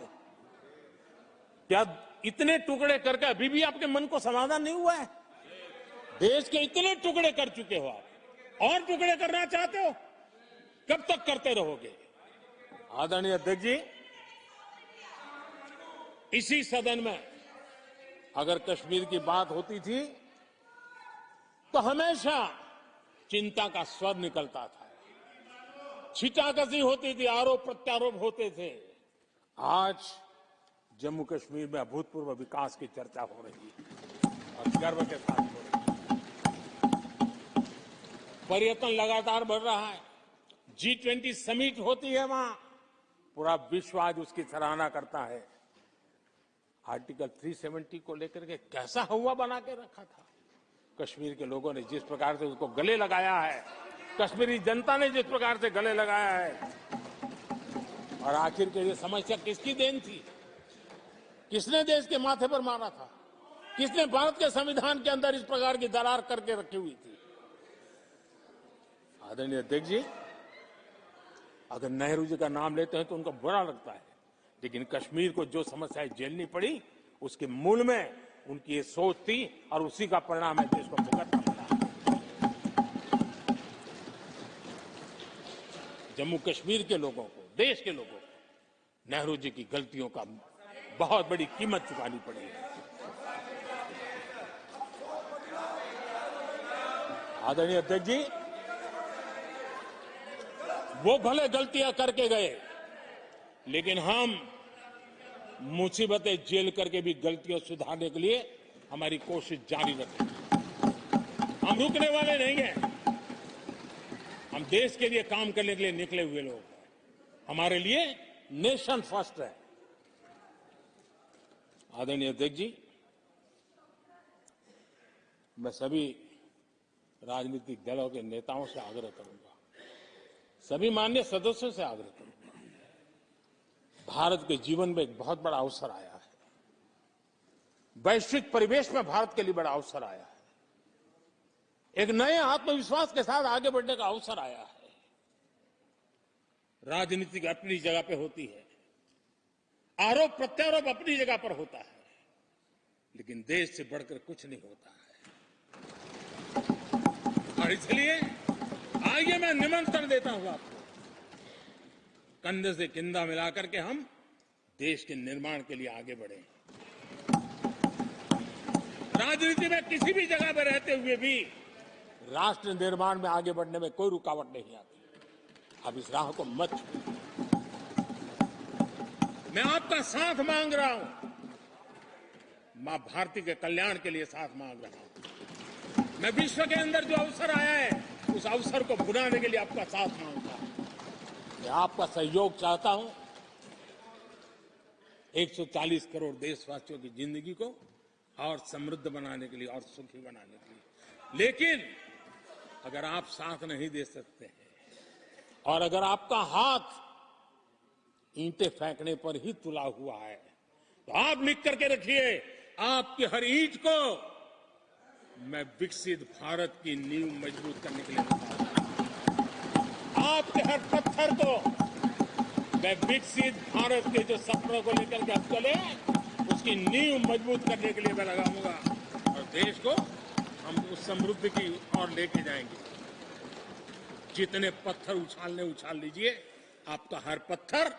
क्या इतने टुकड़े करके अभी भी आपके मन को समाधान नहीं हुआ है? देश के इतने टुकड़े कर चुके हो आप, और टुकड़े करना चाहते हो? कब तक करते रहोगे? आदरणीय अध्यक्ष जी, इसी सदन में अगर कश्मीर की बात होती थी तो हमेशा चिंता का स्वर निकलता था, छिटाकशी होती थी, आरोप प्रत्यारोप होते थे। आज जम्मू कश्मीर में अभूतपूर्व विकास की चर्चा हो रही है और गर्व के साथ हो रही है। पर्यटन लगातार बढ़ रहा है, G20 समिट होती है वहां, पूरा विश्व आज उसकी सराहना करता है। आर्टिकल 370 को लेकर के कैसा हवा बना के रखा था, कश्मीर के लोगों ने जिस प्रकार से उसको गले लगाया है, कश्मीरी जनता ने जिस प्रकार से गले लगाया है, और आखिर के ये समस्या किसकी देन थी? किसने देश के माथे पर मारा था? किसने भारत के संविधान के अंदर इस प्रकार की दरार करके रखी हुई थी? आदरणीय अध्यक्ष जी, अगर नेहरू जी का नाम लेते हैं तो उनको बुरा लगता है, लेकिन कश्मीर को जो समस्याएं झेलनी पड़ी उसके मूल में उनकी ये सोच थी और उसी का परिणाम है देश को भुगतना पड़ा। जम्मू कश्मीर के लोगों को, देश के लोगों को नेहरू जी की गलतियों का बहुत बड़ी कीमत चुकानी पड़ी है। आदरणीय अध्यक्ष जी, वो भले गलतियां करके गए, लेकिन हम मुसीबतें झेल करके भी गलतियों सुधारने के लिए हमारी कोशिश जारी रखेंगे। हम रुकने वाले नहीं हैं। हम देश के लिए काम करने के लिए निकले हुए लोग हैं। हमारे लिए नेशन फर्स्ट है। आदरणीय अध्यक्ष जी, मैं सभी राजनीतिक दलों के नेताओं से आग्रह करूंगा, सभी माननीय सदस्यों से आग्रह करूंगा, भारत के जीवन में एक बहुत बड़ा अवसर आया है। वैश्विक परिवेश में भारत के लिए बड़ा अवसर आया है। एक नए आत्मविश्वास के साथ आगे बढ़ने का अवसर आया है। राजनीति अपनी जगह पे होती है, आरोप प्रत्यारोप अपनी जगह पर होता है, लेकिन देश से बढ़कर कुछ नहीं होता है। और इसलिए आइए मैं निमंत्रण देता हूं आपको, कंधे से कंधा मिलाकर के हम देश के निर्माण के लिए आगे बढ़े। राजनीति में किसी भी जगह पर रहते हुए भी राष्ट्र निर्माण में आगे बढ़ने में कोई रुकावट नहीं आती। अब इस राह को मत छोड़िए। मैं आपका साथ मांग रहा हूं, मां भारती के कल्याण के लिए साथ मांग रहा हूं। मैं विश्व के अंदर जो अवसर आया है उस अवसर को बुलाने के लिए आपका साथ मांगता हूं। मैं आपका सहयोग चाहता हूं 140 करोड़ देशवासियों की जिंदगी को और समृद्ध बनाने के लिए और सुखी बनाने के लिए। लेकिन अगर आप साथ नहीं दे सकते हैं और अगर आपका हाथ ईंटें फेंकने पर ही तुला हुआ है, तो आप लिख करके रखिए, आपकी हर ईंट को मैं विकसित भारत की नींव मजबूत करने के लिए लगाऊंगा। आपके हर पत्थर को मैं विकसित भारत के जो सपनों को लेकर के अब चले उसकी नींव मजबूत करने के लिए मैं लगाऊंगा और देश को हम उस समृद्धि की ओर लेके जाएंगे। जितने पत्थर उछालने उछाल लीजिए, आपका हर पत्थर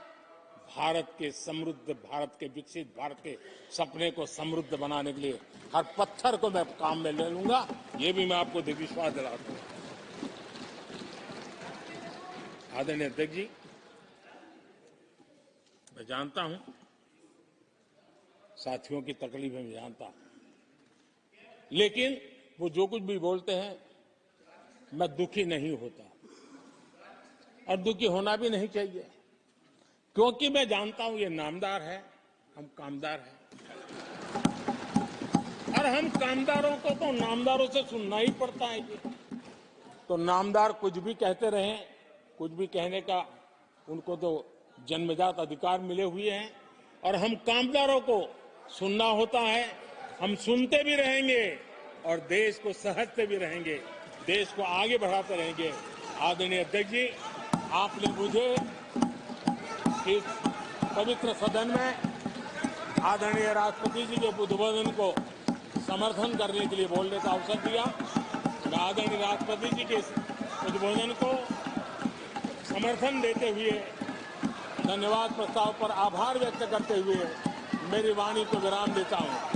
भारत के समृद्ध, भारत के विकसित भारत के सपने को समृद्ध बनाने के लिए हर पत्थर को मैं काम में ले लूंगा। ये भी मैं आपको विश्वास दिलाता हूं। आदरणीय अध्यक्ष जी, मैं जानता हूं साथियों की तकलीफें मैं जानता हूं, लेकिन वो जो कुछ भी बोलते हैं मैं दुखी नहीं होता और दुखी होना भी नहीं चाहिए, क्योंकि मैं जानता हूं ये नामदार है, हम कामदार हैं और हम कामदारों को तो नामदारों से सुनना ही पड़ता है। तो नामदार कुछ भी कहते रहें, कुछ भी कहने का उनको तो जन्मजात अधिकार मिले हुए हैं और हम कामदारों को सुनना होता है। हम सुनते भी रहेंगे और देश को सहजते भी रहेंगे, देश को आगे बढ़ाते रहेंगे। आदरणीय अध्यक्ष जी, आपने मुझे इस पवित्र सदन में आदरणीय राष्ट्रपति जी के उद्बोधन को समर्थन करने के लिए बोलने का अवसर दिया। मैं आदरणीय राष्ट्रपति जी के उद्बोधन को समर्थन देते हुए धन्यवाद प्रस्ताव पर आभार व्यक्त करते हुए मेरी वाणी को विराम देता हूं।